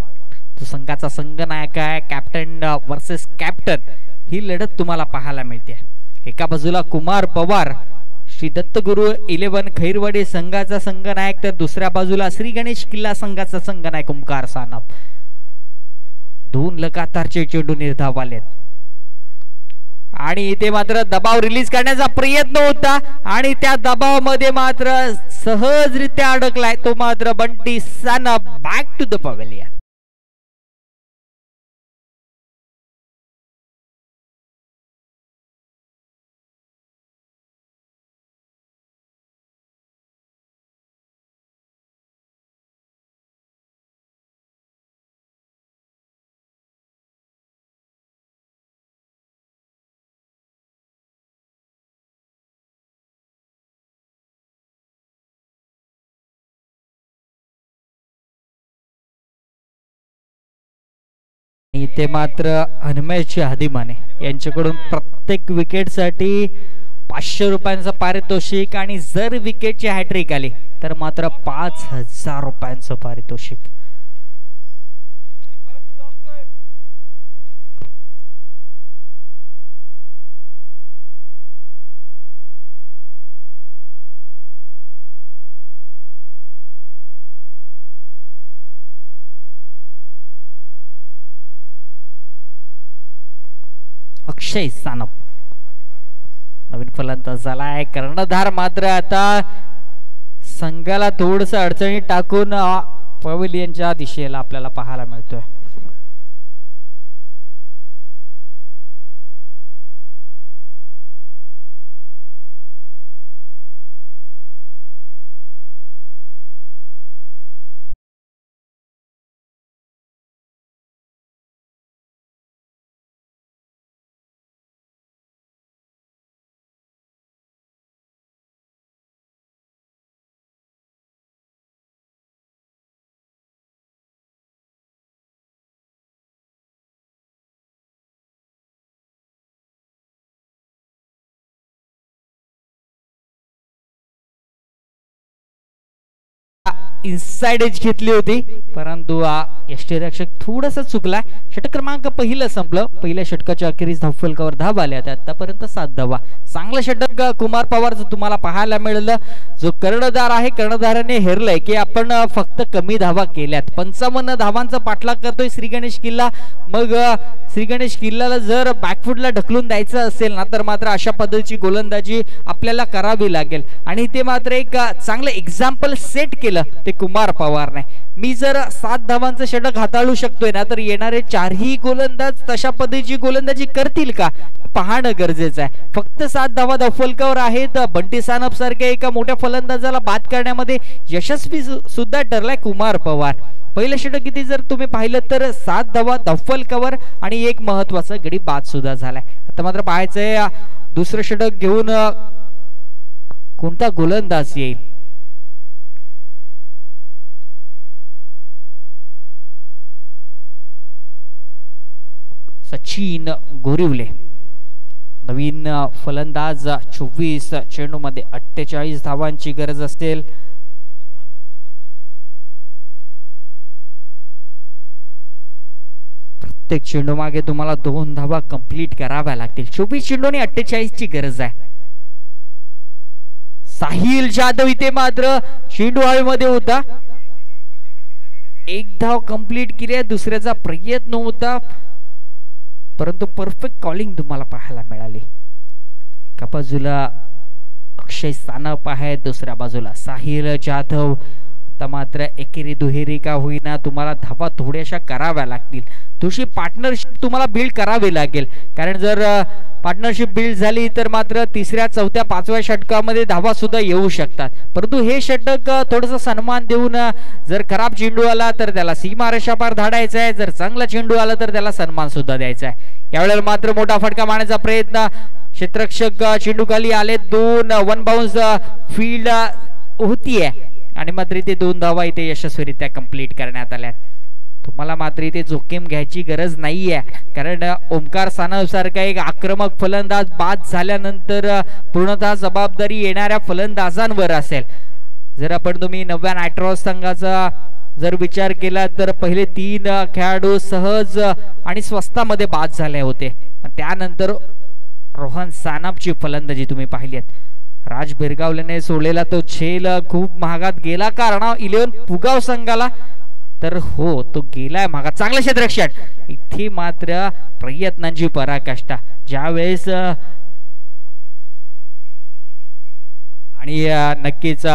जो संघाचा संघनायक आहे, कॅप्टन वर्सेस कॅप्टन, ही लढत तुम्हाला पाहायला मिळते. एका बाजूला कुमार पवार श्री दत्तगुरु 11 खैरवाडी संघाचा संघनायक, तर दुसऱ्या बाजूला श्री गणेश किल्ला संघाचा संघनायक ओंकार सानप. 2 लगातारचे चेंडू निर्धाव आलेत आणि इथे मात्र दबाव रिलीज करण्याचा प्रयत्न होता आणि त्या दबावामध्ये मात्र सहजरित्या अडकलाय तो मात्र Bunty Sanap. Back to the pavilion. इथे मात्र हनुमेश हादिमाने यांच्याकडून प्रत्येक विकेटसाठी 500 रुपयांचं पारितोषिक आणि जर विकेटची हॅट्रिक आली तर मात्र 5000 रुपयांचं पारितोषिक. अक्षय सानप नवीन फलंदाज झालाय. कर्णधार मात्र आता संघाला थोडस अडचणी टाकून पवेलियनच्या दिशेला आपल्याला पाहायला मिळतोय. इनसाइड एज घेतली होती, परंतु यष्टीरक्षक थोडासा चुकला. षटक क्रमांक पहिलं संपलं. पहिल्या षटकाच्या अखेरीस धावफलकावर धावा आल्या होत्या. आतापर्यंत 7 धावा. चांगलं षटक कुमार पवारचं तुम्हाला पाहायला मिळालं. जो कर्णधार आहे कर्णधाराने हेरलंय की आपण फक्त कमी धावा केल्यात. 55 धावांचा पाठलाग करतोय श्री गणेश किल्ला. मग श्री गणेश किल्ल्याला जर बॅकफुटला ढकलून द्यायचं असेल ना तर मात्र अशा पद्धतीची गोलंदाजी आपल्याला करावी लागेल. आणि ते मात्र एक चांगलं एक्झाम्पल सेट केलं ते कुमार पवारने. मी जर 7 धावांचं षटक हाताळू शकतोय ना तर येणारे 4ही गोलंदाज तशा पद्धतीची गोलंदाजी करतील का पाहणं गरजेचं आहे. फक्त 7 धावा धावफलकावर आहेत. बंटी सानप सारख्या एका मोठ्या फलंदाजाला बाद करण्यामध्ये यशस्वी सुद्धा ठरलाय कुमार पवार. पहिलं षटक किती जर तुम्ही पाहिलं तर 7 धावा धावफलकावर आणि एक महत्वाचा गडी बाद सुद्धा झालाय. आता मात्र पाहायचंय दुसरं षटक घेऊन कोणता गोलंदाज येईल. सचिन गोरिवले नवीन फलंदाज. 24 चेंडू मध्ये 48 धावांची गरज असेल. प्रत्येक चेंडू मागे तुम्हाला 2 धावा कंप्लीट कराव्या लागतील. 24 चेंडू आणि 48 ची गरज आहे. साहिल जाधव इथे मात्र चेंडू हवेमध्ये होता. 1 धाव कंप्लीट केली. दुसऱ्याचा प्रयत्न होता परंतु परफेक्ट कॉलिंग तुम्हाला पाहायला मिळाली. एका बाजूला अक्षय सानप आहे, दुसऱ्या बाजूला साहिल जाधव. आता मात्र एकेरी दुहेरी का होईना तुम्हाला धावा थोड्याशा कराव्या लागतील. तुझी पार्टनरशिप तुम्हाला बिल्ड करावी लागेल. कारण जर पार्टनरशिप बिल्ड झाली तर मात्र 3ऱ्या 4थ्या 5व्या षटकामध्ये धावा सुद्धा येऊ शकतात. परंतु हे षटक थोडंसं सन्मान देऊन जर खराब चेंडू आला तर त्याला सीमारेषापार धाडायचा आहे. जर चांगला चेंडू आला तर त्याला सन्मान सुद्धा द्यायचा आहे. यावेळेला मात्र मोठा फटका मारण्याचा प्रयत्न. क्षेत्ररक्षक चेंडू खाली आले. 2 वन बाउन्स फील्ड होतीये आणि मात्र इथे 2 धावा इथे यशस्वीरित्या कंप्लीट करण्यात आल्या. तुम्हाला मात्र इथे जोखीम घ्यायची गरज नाहीये. कारण ओमकार सानप सारखा एक आक्रमक फलंदाज बाद झाल्यानंतर पूर्णतः जबाबदारी येणाऱ्या फलंदाजांवर असेल. जर आपण तुम्ही नव्या नायट्रॉस संघाचा जर विचार केला तर पहिले 3 खेळाडू सहज आणि स्वस्तामध्ये बाद झाले होते. त्यानंतर रोहन सानपची फलंदाजी तुम्ही पाहिली आहे. राज बिरगावलेने सोडलेला तो झेल खूप महागात गेला. कारण 11 पुगाव संघाला तर हो तो गेलाय महागात. चांगलं क्षेत्ररक्षण. इथे मात्र प्रयत्नांची पराकाष्ठा. ज्यावेळेस आणि नक्कीच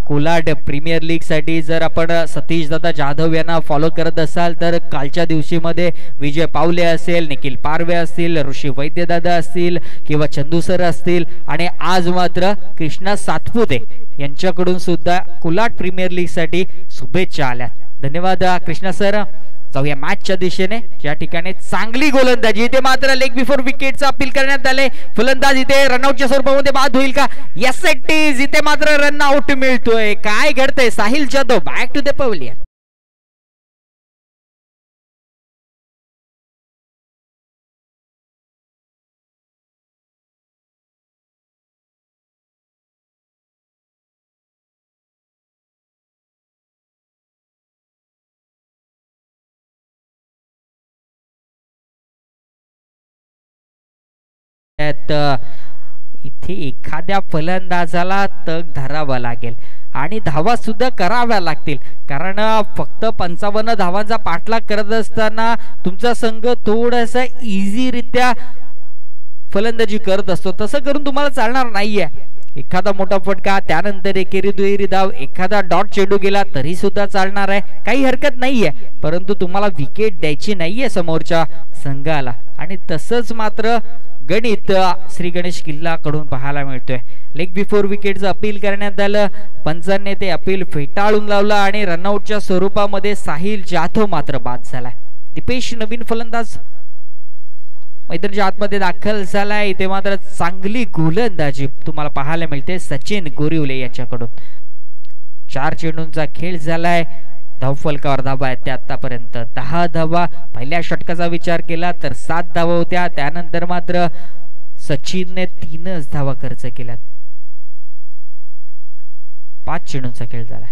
कोलाड प्रीमियर लीग साठी जर आपण सतीश दादा जाधव यांना फॉलो करत असाल तर कालच्या दिवशी मध्ये विजय पावले असेल, निखिल पारवे असतील, ऋषी वैद्य दादा असतील किंवा चंदू सर असतील आणि आज मात्र कृष्णा सातपुते यांच्याकडून सुद्धा कोलाड प्रीमियर लीग साठी शुभेच्छा आल्या. धन्यवाद कृष्णा सर. जाऊया मॅचच्या दिशेने. ज्या ठिकाणी चांगली गोलंदाजी. इथे मात्र लेग बिफोर विकेटचा अपील करण्यात आले. फलंदाज इथे रनआउटच्या स्वरूपामध्ये बाद होईल का? Yes it is. इथे मात्र रनआउट मिळतोय. काय घडतंय? Sahil Jadhav back to the pavilion. इथे एखाद्या फलंदाजाला तग धरावा लागेल आणि धावा सुद्धा कराव्या लागतील. कारण फक्त 55 धावांचा पाठलाग करत असताना तुमचा संघ थोडासा इझीरित्या फलंदाजी करत असतो. तसं करून तुम्हाला चालणार नाहीये. एखादा मोठा फटका, त्यानंतर एकेरी दुहेरी धाव, एखादा डॉट चेंडू गेला तरी सुद्धा चालणार आहे. काही हरकत नाहीये. परंतु तुम्हाला विकेट द्यायची नाहीये समोरच्या संघाला. आणि तसंच मात्र गणित श्री गणेश किल्ला कडून पाहायला मिळतोय. लेग बिफोर विकेटचं अपील करण्यात आलं. पंचांनी ते अपील फेटाळून लावलं आणि रनआउटच्या स्वरूपामध्ये साहिल जाधव मात्र बाद झालाय. दीपेश नवीन फलंदाज मैदानाच्या आतमध्ये दाखल झालाय. इथे मात्र चांगली गोलंदाजी तुम्हाला पाहायला मिळते सचिन गोरिवले यांच्याकडून. 4 चेंडूंचा खेळ झालाय. धावफलकावर धावा आहेत त्या आतापर्यंत 10 धावा. पहिल्या षटकाचा विचार केला तर 7 धावा होत्या. त्यानंतर मात्र सचिनने 3च धावा खर्च केल्यात. 5 चेंडूंचा खेळ झाला.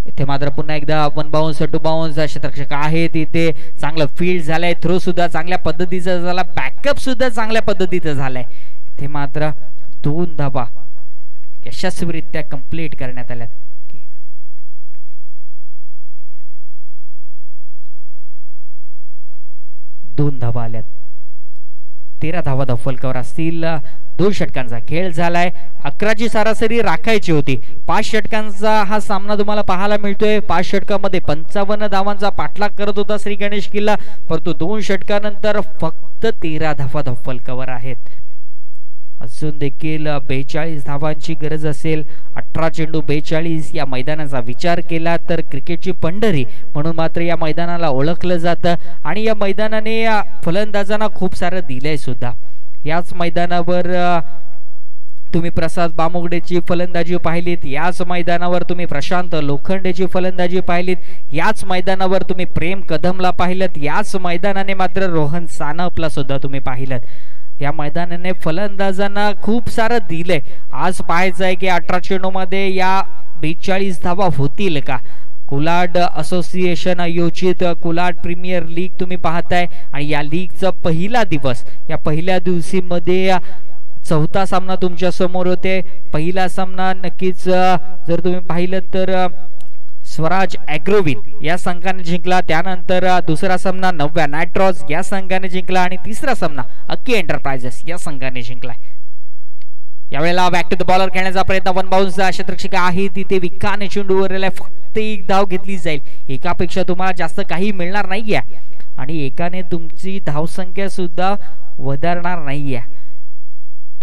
इथे मात्र पुन्हा एकदा 1 बाउन्स 2 बाउन्स क्षेत्ररक्षक आहेत इथे चांगलं फील्ड झालंय थ्रो सुद्धा चांगल्या पद्धतीचा झाला बॅकअप सुद्धा चांगल्या पद्धतीचं झालंय इथे मात्र 2 धावा यशस्वीरित्या कंप्लीट करण्यात आल्या 2 धावा आल्यात 13 धावा फलकावर असतील 2 षटकांचा खेळ झालाय 11ची सरासरी राखायची होती 5 षटकांचा हा सामना तुम्हाला पाहायला मिळतोय 5 षटकामध्ये 55 धावांचा पाठलाग करत होता श्री गणेश किल्ला परंतु 2 षटकानंतर फक्त 13 धावा फलकावर आहेत अजून देखील 42 धावांची गरज असेल 18 चेंडू 42 या मैदानाचा विचार केला तर क्रिकेटची पंढरी म्हणून मात्र या मैदानाला ओळखलं जातं आणि या मैदानाने फलंदाजांना खूप सारं दिलंय सुद्धा याच मैदानावर तुम्ही प्रसाद बामुगडेची फलंदाजी पाहिलीत याच मैदानावर तुम्ही प्रशांत लोखंडेची फलंदाजी पाहिलीत याच मैदानावर तुम्ही प्रेम कदमला पाहिलं याच मैदानाने मात्र रोहन सानपला सुद्धा तुम्ही पाहिलं या मैदानाने फलंदाजांना खूप सारं दिलंय आज पाहायचं आहे की 18 चेंडूमध्ये या 42 धावा होतील का कुलाड असोसिएशन आयोजित कुलाड प्रीमियर लीग तुम्ही पाहताय आणि या लीगचा पहिला दिवस या पहिल्या दिवशीमध्ये 4था सामना तुमच्या समोर होते पहिला सामना नक्कीच जर तुम्ही पाहिलं तर स्वराज ॲग्रोविन या संघाने जिंकला त्यानंतर दुसरा सामना नव्या नायट्रॉस या संघाने जिंकला आणि तिसरा सामना अक्की एंटरप्राइजेस या संघाने जिंकला यावेळेला बॅक टू द बॉलर खेळण्याचा प्रयत्न 1 बाउन्स क्षेत्ररक्षक आहे तिथे विकाने चेंडूवर फक्त 1 धाव घेतली जाईल एकापेक्षा तुम्हाला जास्त काही मिळणार नाहीये आणि एकाने तुमची धावसंख्या सुद्धा वधारणार नाहीये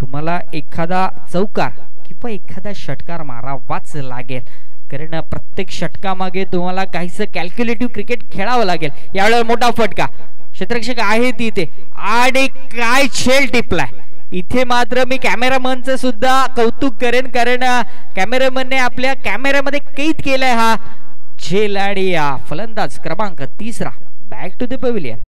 तुम्हाला एखादा चौकार किंवा एखादा षटकार मारावाच लागेल कारण प्रत्येक षटकामागे तुम्हाला काहीसं कॅल्क्युलेटिव्ह क्रिकेट खेळावं लागेल यावेळेला मोठा फटका क्षेत्ररक्षक आहे तिथे आणि काय झेल टिपलाय इथे मात्र मी कॅमेरामनचं सुद्धा कौतुक करेन कारण कॅमेरामनने आपल्या कॅमेऱ्यामध्ये कैद केलाय हा झेल आणि फलंदाज क्रमांक 3 बॅक टू द पॅव्हिलियन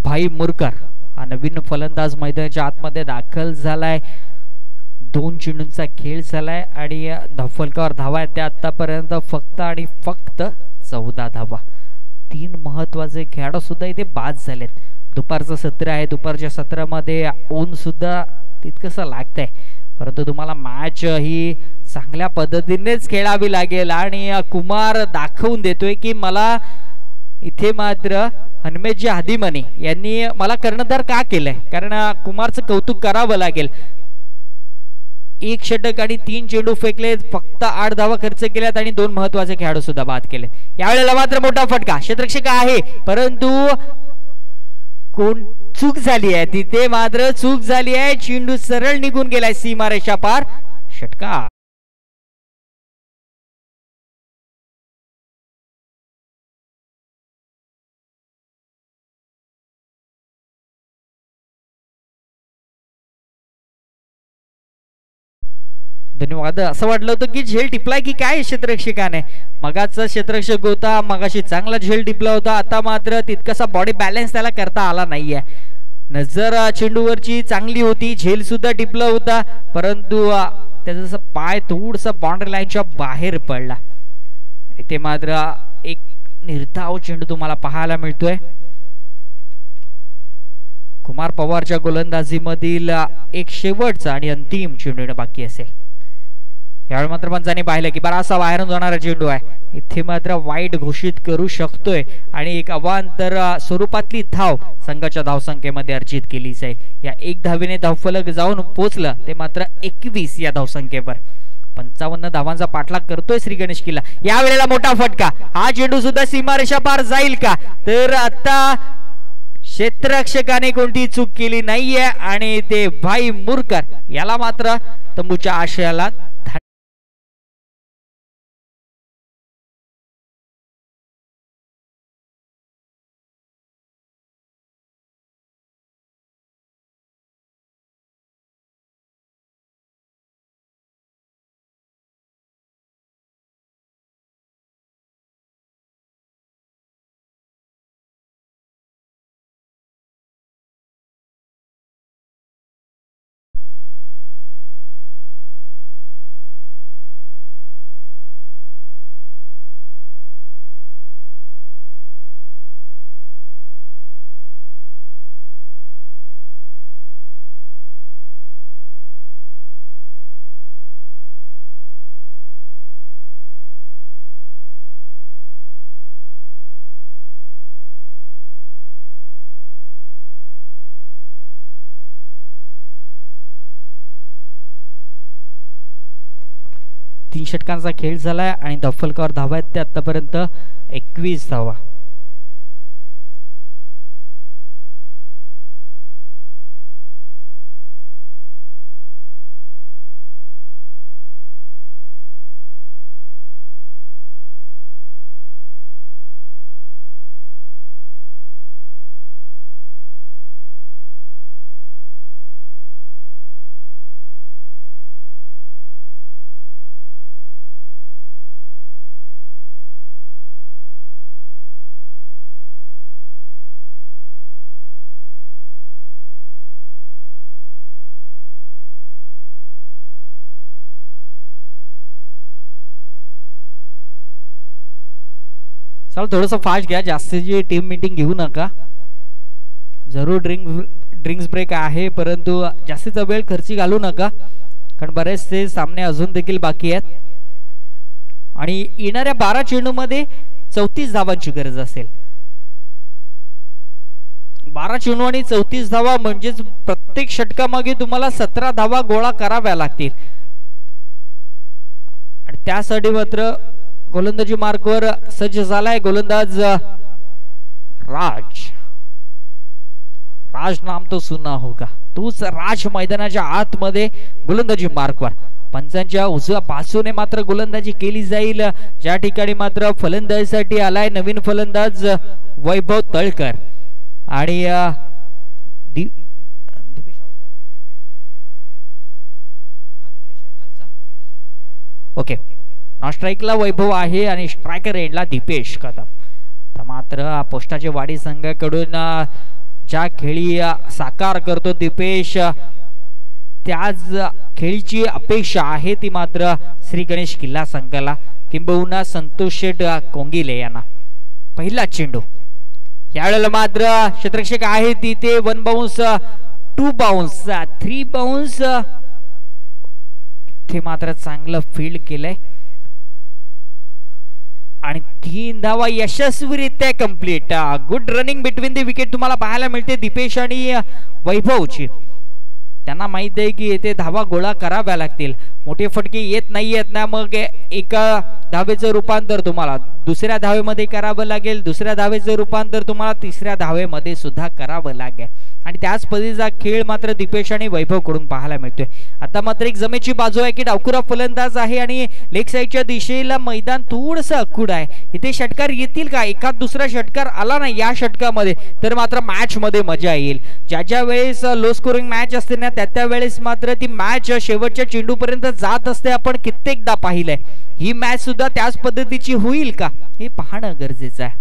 भाई मुरकर हा नवीन फलंदाज मैदानाच्या आतमध्ये दाखल झालाय 2 चेंडूंचा खेळ झालाय आणि फलकावर धावा आहेत त्या आतापर्यंत फक्त आणि फक्त 14 धावा 3 महत्वाचे खेळाडू सुद्धा इथे बाद झालेत दुपारचं सत्र आहे दुपारच्या सत्रामध्ये ऊन सुद्धा तितकंसं लागतंय परंतु तुम्हाला मॅच ही चांगल्या पद्धतीनेच खेळावी लागेल आणि कुमार दाखवून देतोय की मला इथे मात्र हनुमेशजी हादीमनी यांनी मला कर्णधार का केलंय कारण कुमारचं कौतुक करावं लागेल 1 षटक आणि 3 चेंडू फेकले फक्त 8 धावा खर्च केल्यात आणि 2 महत्वाचे खेळाडू सुद्धा बाद केले यावेळेला मात्र मोठा फटका क्षेत्ररक्षक आहे परंतु कोण चूक झाली आहे तिथे मात्र चूक झाली आहे चेंडू सरळ निघून गेलाय सीमारेषा पार षटकार धन्यवाद असं वाटलं होतं की झेल टिपलाय की काय क्षेत्ररक्षकाने मगाचा क्षेत्ररक्षक होता मगाशी चांगला झेल टिपला होता आता मात्र तितकासा बॉडी बॅलन्स त्याला करता आला नाहीये नजर चेंडूवरची चांगली होती झेल सुद्धा टिपला होता परंतु त्याचा पाय थोडसा बाउंड्री लाईनच्या बाहेर पडला आणि ते मात्र एक निर्धाव चेंडू तुम्हाला पाहायला मिळतोय कुमार पवारच्या गोलंदाजीमधील एक शेवटचा आणि अंतिम चेंडू बाकी असेल यावेळी मात्र पंचांनी पाहिलं की बराचसा बाहेरून जाणारा चेंडू आहे, इथे मात्र वाईट घोषित करू शकतोय आणि एक अवांतर स्वरूपातली धाव संघाच्या धावसंख्येमध्ये अर्जित केली जाईल. या एक धावेने धावफलक जाऊन पोचलं ते मात्र 21 या धावसंख्येवर. 55 धावांचा पाठलाग करतोय श्री गणेश किल्ला. यावेळेला मोठा फटका, हा चेंडू सुद्धा सीमारेषा पार जाईल का? तर आता क्षेत्ररक्षकाने कोणती चूक केली नाहीये आणि ते भाई मुरकर याला मात्र तंबूच्या आशयाला तीन षटकांचा खेळ झालाय आणि धावफलकावर धावा आहेत ते आतापर्यंत 21 धावा. चला थोडंसं फास्ट घ्या, जास्तीची टीम मीटिंग घेऊ नका. जरूर ड्रिंक्स ब्रेक आहे परंतु जास्तीचा वेळ खर्ची घालू नका, कारण बरेचसे सामने अजून देखील बाकी आहेत आणि येणाऱ्या 12 चेंडूमध्ये 34 धावांची गरज असेल. 12 चेंडू आणि 34 धावा म्हणजेच प्रत्येक षटकामागे तुम्हाला 17 धावा गोळा कराव्या लागतील आणि त्यासाठी मात्र गोलंदाजी मार्कवर सज्ज झालाय गोलंदाज राज नाम तो सुना होगा. तूच राज मैदानाच्या आतमध्ये गोलंदाजी मार्कवर. पंचांच्या उजव्या बाजूने मात्र गोलंदाजी केली जाईल. ज्या ठिकाणी मात्र फलंदाजीसाठी आलाय नवीन फलंदाज वैभव तळकर आणि ओके नॉन स्ट्राईकला वैभव आहे आणि स्ट्रायकर एंडला दीपेश कदम. तर मात्र पोस्टाचे वाडी संघाकडून ज्या खेळी साकार करतो दीपेश त्याच खेळीची अपेक्षा आहे ती मात्र श्री गणेश किल्ला संघाला किंबहुना संतोष शेठ कोंगिले यांना. पहिला चेंडू यावेळेला मात्र क्षेत्ररक्षक आहे तिथे 1 बाउन्स 2 बाउन्स 3 बाउन्स ते मात्र चांगलं फील्ड केलंय आणि 3 धावा यशस्वीरित्या complete. Good running between the wicket तुम्हाला पाहायला मिळते दीपेश आणि वैभवची. त्यांना माहित आहे की येथे धावा गोळा कराव्या लागतील. मोठे फटके येत नाही आहेत ना, मग एका धावेचं रूपांतर तुम्हाला दुसऱ्या धावेमध्ये करावं लागेल, दुसऱ्या धावेचं रूपांतर तुम्हाला तिसऱ्या धावेमध्ये सुद्धा करावं लागेल आणि त्याच पद्धतीचा खेळ मात्र दीपेश आणि वैभव कडून पाहायला मिळतोय. आता मात्र एक जमेची बाजू आहे की डावखुरा फलंदाज आहे आणि लेग साईडच्या दिशेला मैदान थोडंसं अखूड आहे. इथे षटकार येतील का? एखाद दुसरा षटकार आला ना या षटकामध्ये तर मात्र मॅच मध्ये मजा येईल. ज्या वेळेस लो स्कोरिंग मॅच असते ना त्या वेळेस मात्र ती मॅच शेवटच्या चेंडू पर्यंत जात असते. आपण कित्येकदा पाहिलंय. ही मॅच सुद्धा त्याच पद्धतीची होईल का हे पाहणं गरजेचं आहे.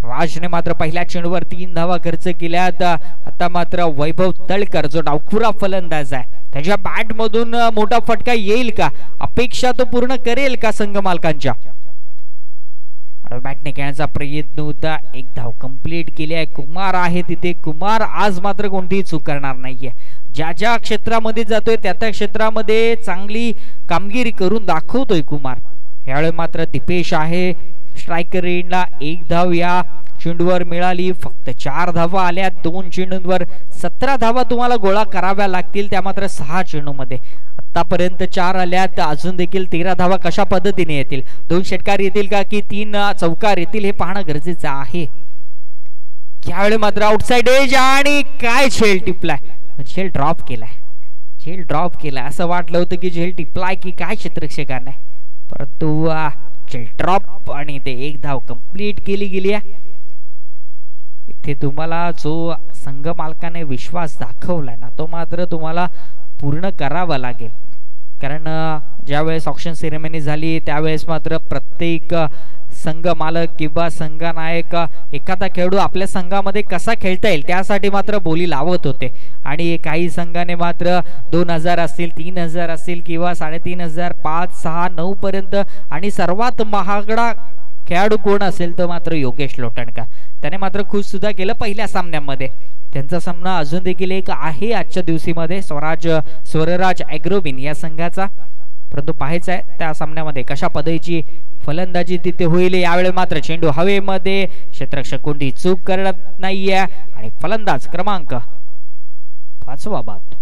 राजने मात्र पहिल्या चेंडूवर 3 धावा खर्च केल्यात. आता मात्र वैभव तळकर जो डावखुरा फलंदाज आहे त्याच्या बॅट मधून मोठा फटका येईल का? अपेक्षा तो पूर्ण करेल का संघ मालकांच्या? बॅटने खेळण्याचा प्रयत्न होता. 1 धाव कंप्लीट केली आहे. कुमार आहे तिथे. कुमार आज मात्र कोणतीही चूक करणार नाहीये. ज्या ज्या क्षेत्रामध्ये जातोय त्या त्या क्षेत्रामध्ये चांगली कामगिरी करून दाखवतोय कुमार. यावेळी मात्र दीपेश आहे स्ट्रायकर एंडला. 1 धाव या चेंडूवर मिळाली. फक्त 4 धावा आल्या 2 चेंडूंवर. 17 धावा तुम्हाला गोळा कराव्या लागतील त्या मात्र 6 चेंडूमध्ये. आतापर्यंत 4 आल्यात. अजून देखील 13 धावा कशा पद्धतीने येतील. 2 षटकार येतील का की 3 चौकार येतील हे पाहणं गरजेचं आहे. यावेळी मात्र आउटसाइड एज आणि काय झेल टिपलाय. झेल ड्रॉप केलाय. असं वाटलं होतं की झेल टिपलाय की काय क्षेत्ररक्षकाने, परंतु झेल ड्रॉप आणि ते 1 धाव कंप्लीट केली गेली आहे. इथे तुम्हाला जो संघ मालकाने विश्वास दाखवलाय ना तो मात्र तुम्हाला पूर्ण करावा लागेल. कारण ज्यावेळेस ऑक्शन सेरेमनी झाली त्यावेळेस मात्र प्रत्येक संघ मालक किंवा संघ नायक एखादा खेळाडू आपल्या संघामध्ये कसा खेळता येईल त्यासाठी मात्र बोली लावत होते. आणि काही संघाने मात्र 2000 असतील, 3000 असतील किंवा 3500, 5, 6, 9 पर्यंत. आणि सर्वात महागडा खेळाडू कोण असेल तर मात्र योगेश लोटणकर. त्याने मात्र खुश सुद्धा केलं पहिल्या सामन्यामध्ये. त्यांचा सामना अजून देखील एक आहे आजच्या दिवशीमध्ये स्वरराज ॲग्रोविन या संघाचा. परंतु पाहायचं आहे त्या सामन्यामध्ये कशा पद्धतीची फलंदाजी तिथे होईल. यावेळी मात्र चेंडू हवेमध्ये. क्षेत्ररक्षक कोणती चूक करत नाहीये आणि फलंदाज क्रमांक 5 बाद.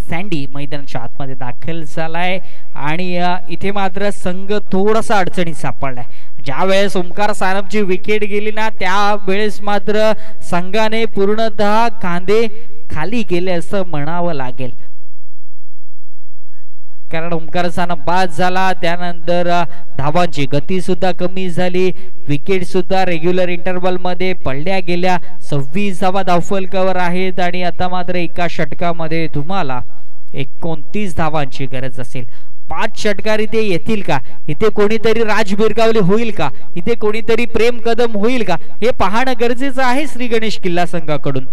सँडी मैदानाच्या आतमध्ये दाखल झालाय आणि इथे मात्र संघ थोडासा अडचणीत सापडलाय. ज्या वेळेस ओमकार सानपची विकेट गेली ना त्यावेळेस मात्र संघाने पूर्णतः खांदे खाली गेले असं म्हणावं लागेल. कारण ओमकार सानप बाद झाला. त्यानंतर धावांची गती सुद्धा कमी झाली. विकेट सुद्धा रेग्युलर इंटरवल मध्ये पडल्या गेल्या. 26 धावा धावफलकावर आहेत आणि आता मात्र एका षटकामध्ये तुम्हाला 29 धावांची गरज असेल. 5 षटकार इथे येतील का. इथे कोणीतरी राज बिरगावले होईल का. इथे कोणीतरी प्रेम कदम होईल का हे पाहणं गरजेचं आहे श्री गणेश किल्ला संघाकडून.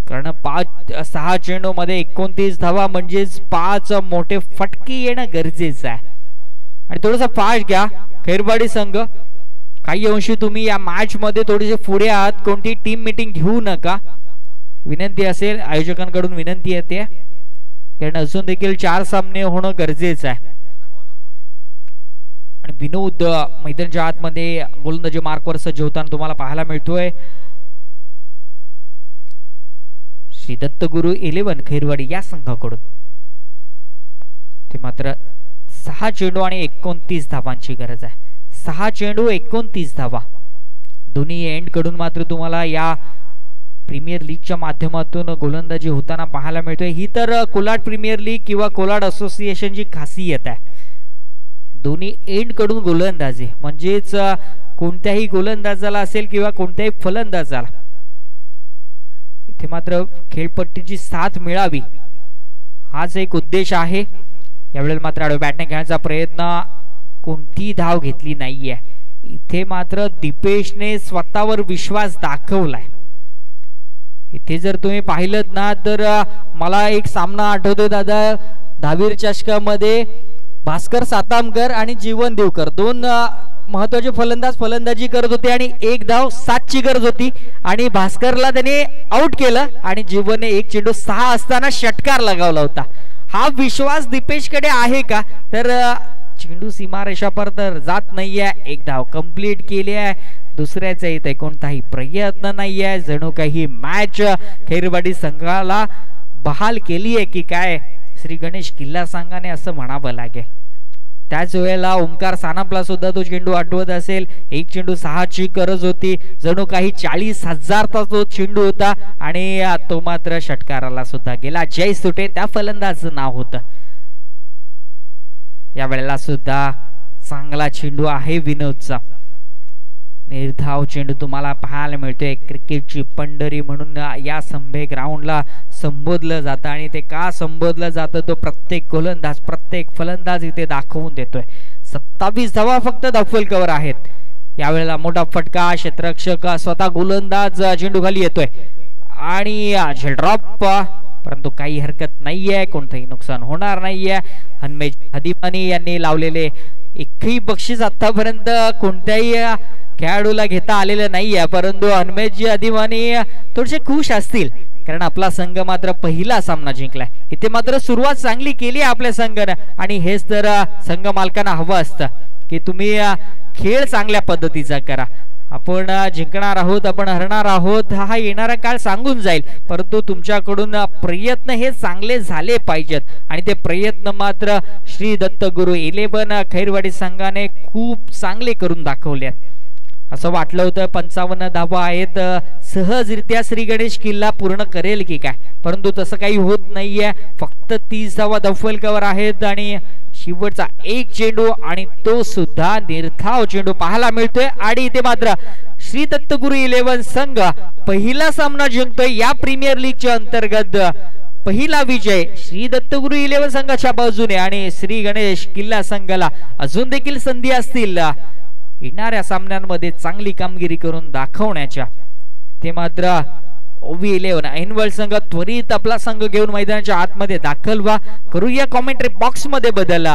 कारण 5-6 चेंडू मध्ये 29 धावा म्हणजेच 5 मोठे फटके येणं गरजेचं आहे. आणि थोडंसं फास्ट घ्या खैरवाडी संघ. काही अंशी तुम्ही या मॅच मध्ये थोडेसे पुढे आहात. कोणती टीम मीटिंग घेऊ नका विनंती असेल. आयोजकांकडून विनंती येते कारण अजून देखील 4 सामने होणं गरजेचं आहे. आणि विनोद मैदानाच्या आतमध्ये गोलंदाजी मार्कवर सज्ज होताना तुम्हाला पाहायला मिळतोय. श्री दत्तगुरु 11 खैरवाडी या संघाकडून. ते मात्र 6 चेंडू आणि 29 धावांची गरज आहे. 6 चेंडू 29 धावा. दोन्ही एंड कडून मात्र तुम्हाला या प्रीमियर लीगच्या माध्यमातून गोलंदाजी होताना पाहायला मिळतोय. ही तर कोलाड प्रीमियर लीग किंवा कोलाड असोसिएशनची खासियत आहे. दोन्ही एंड कडून गोलंदाजी म्हणजेच कोणत्याही गोलंदाजाला असेल किंवा कोणत्याही फलंदाजाला इथे मात्र खेळपट्टीची साथ मिळावी हाच एक उद्देश आहे. यावेळेला मात्र आडव्या बॅटने खेळण्याचा प्रयत्न. कोणती धाव घेतली नाहीये. इथे मात्र दीपेशने स्वतःवर विश्वास दाखवलाय. इथे जर तुम्ही पाहिलं ना तर मला एक सामना आठवतोय दादा. दहावीर चषकामध्ये भास्कर सातामकर आणि जीवन देवकर 2 महत्वाचे फलंदाज फलंदाजी करत होते आणि 1 धाव 7ची गरज होती आणि भास्करला त्याने आउट केलं आणि जीवनने 1 चेंडू 6 असताना षटकार लगावला होता. हा विश्वास दीपेशकडे आहे का तर चेंडू सीमारेषापर तर जात नाहीये. 1 धाव कंप्लीट केली आहे. दुसऱ्याचा इथे कोणताही प्रयत्न नाहीये. जणू काही मॅच खैरवाडी संघाला बहाल केली आहे की काय श्री गणेश किल्ला संघाने असं म्हणावं लागेल. त्याच वेळेला ओमकार सानपला सुद्धा तो चेंडू आठवत असेल. एक चेंडू 6ची गरज होती, जणू काही 40,000चा तो चेंडू होता आणि तो मात्र षटकाराला सुद्धा गेला. जय सुटे त्या फलंदाजाचं नाव होतं. या वेळेला सुद्धा चांगला चेंडू आहे विनोदचा. निर्धाव चेंडू तुम्हाला पाहायला मिळतोय. क्रिकेटची पंढरी म्हणून या संभे ग्राउंडला संबोधलं जातं आणि ते का संबोधलं जातं तो प्रत्येक गोलंदाज प्रत्येक फलंदाज इथे दाखवून देतोय. 27 धावा फक्त दफलकावर आहेत. यावेळेला मोठा फटका, क्षेत्ररक्षक स्वतः गोलंदाज चेंडू खाली येतोय आणि झेल ड्रॉप, परंतु काही हरकत नाहीये, कोणतंही नुकसान होणार नाहीये. हनमेज हदिमानी यांनी लावलेले एकही बक्षीस आतापर्यंत कोणत्याही खेळाडूला घेता आलेलं नाहीये, परंतु हनमेज हदिमानी थोडेसे खुश असतील कारण आपला संघ मात्र पहिला सामना जिंकलाय. इथे मात्र सुरुवात चांगली केली आपल्या संघाने आणि हेच तर संघ मालकांना हवं असतं की तुम्ही खेळ चांगल्या पद्धतीचा करा. आपण जिंकणार आहोत, आपण हरणार आहोत हा येणारा काळ सांगून जाईल, परंतु तुमच्याकडून प्रयत्न हे चांगले झाले पाहिजेत आणि ते प्रयत्न मात्र श्री दत्तगुरु 11 खैरवाडी संघाने खूप चांगले करून दाखवले. असं वाटलं होतं 55 धावा आहेत, सहजरित्या श्री गणेश किल्ला पूर्ण करेल की काय, परंतु तसं काही होत नाहीये. फक्त 30 धावा दफलकावर आहेत आणि शेवटचा एक चेंडू आणि तो सुद्धा निर्धाव चेंडू पाहायला मिळतोय. आणि इथे मात्र श्री दत्तगुरु 11 संघ पहिला सामना जिंकतोय. या प्रीमियर लीगच्या अंतर्गत पहिला विजय श्री दत्तगुरु 11 संघाच्या बाजूने आणि श्री गणेश किल्ला संघाला अजून देखील संधी असतील येणाऱ्या सामन्यांमध्ये चांगली कामगिरी करून दाखवण्याच्या. ते मात्र ओवी 11 ऐनवर्ल्ड संघ त्वरित आपला संघ घेऊन मैदानाच्या आतमध्ये दाखल व्हा. करूया कॉमेंट्री बॉक्स मध्ये बदल.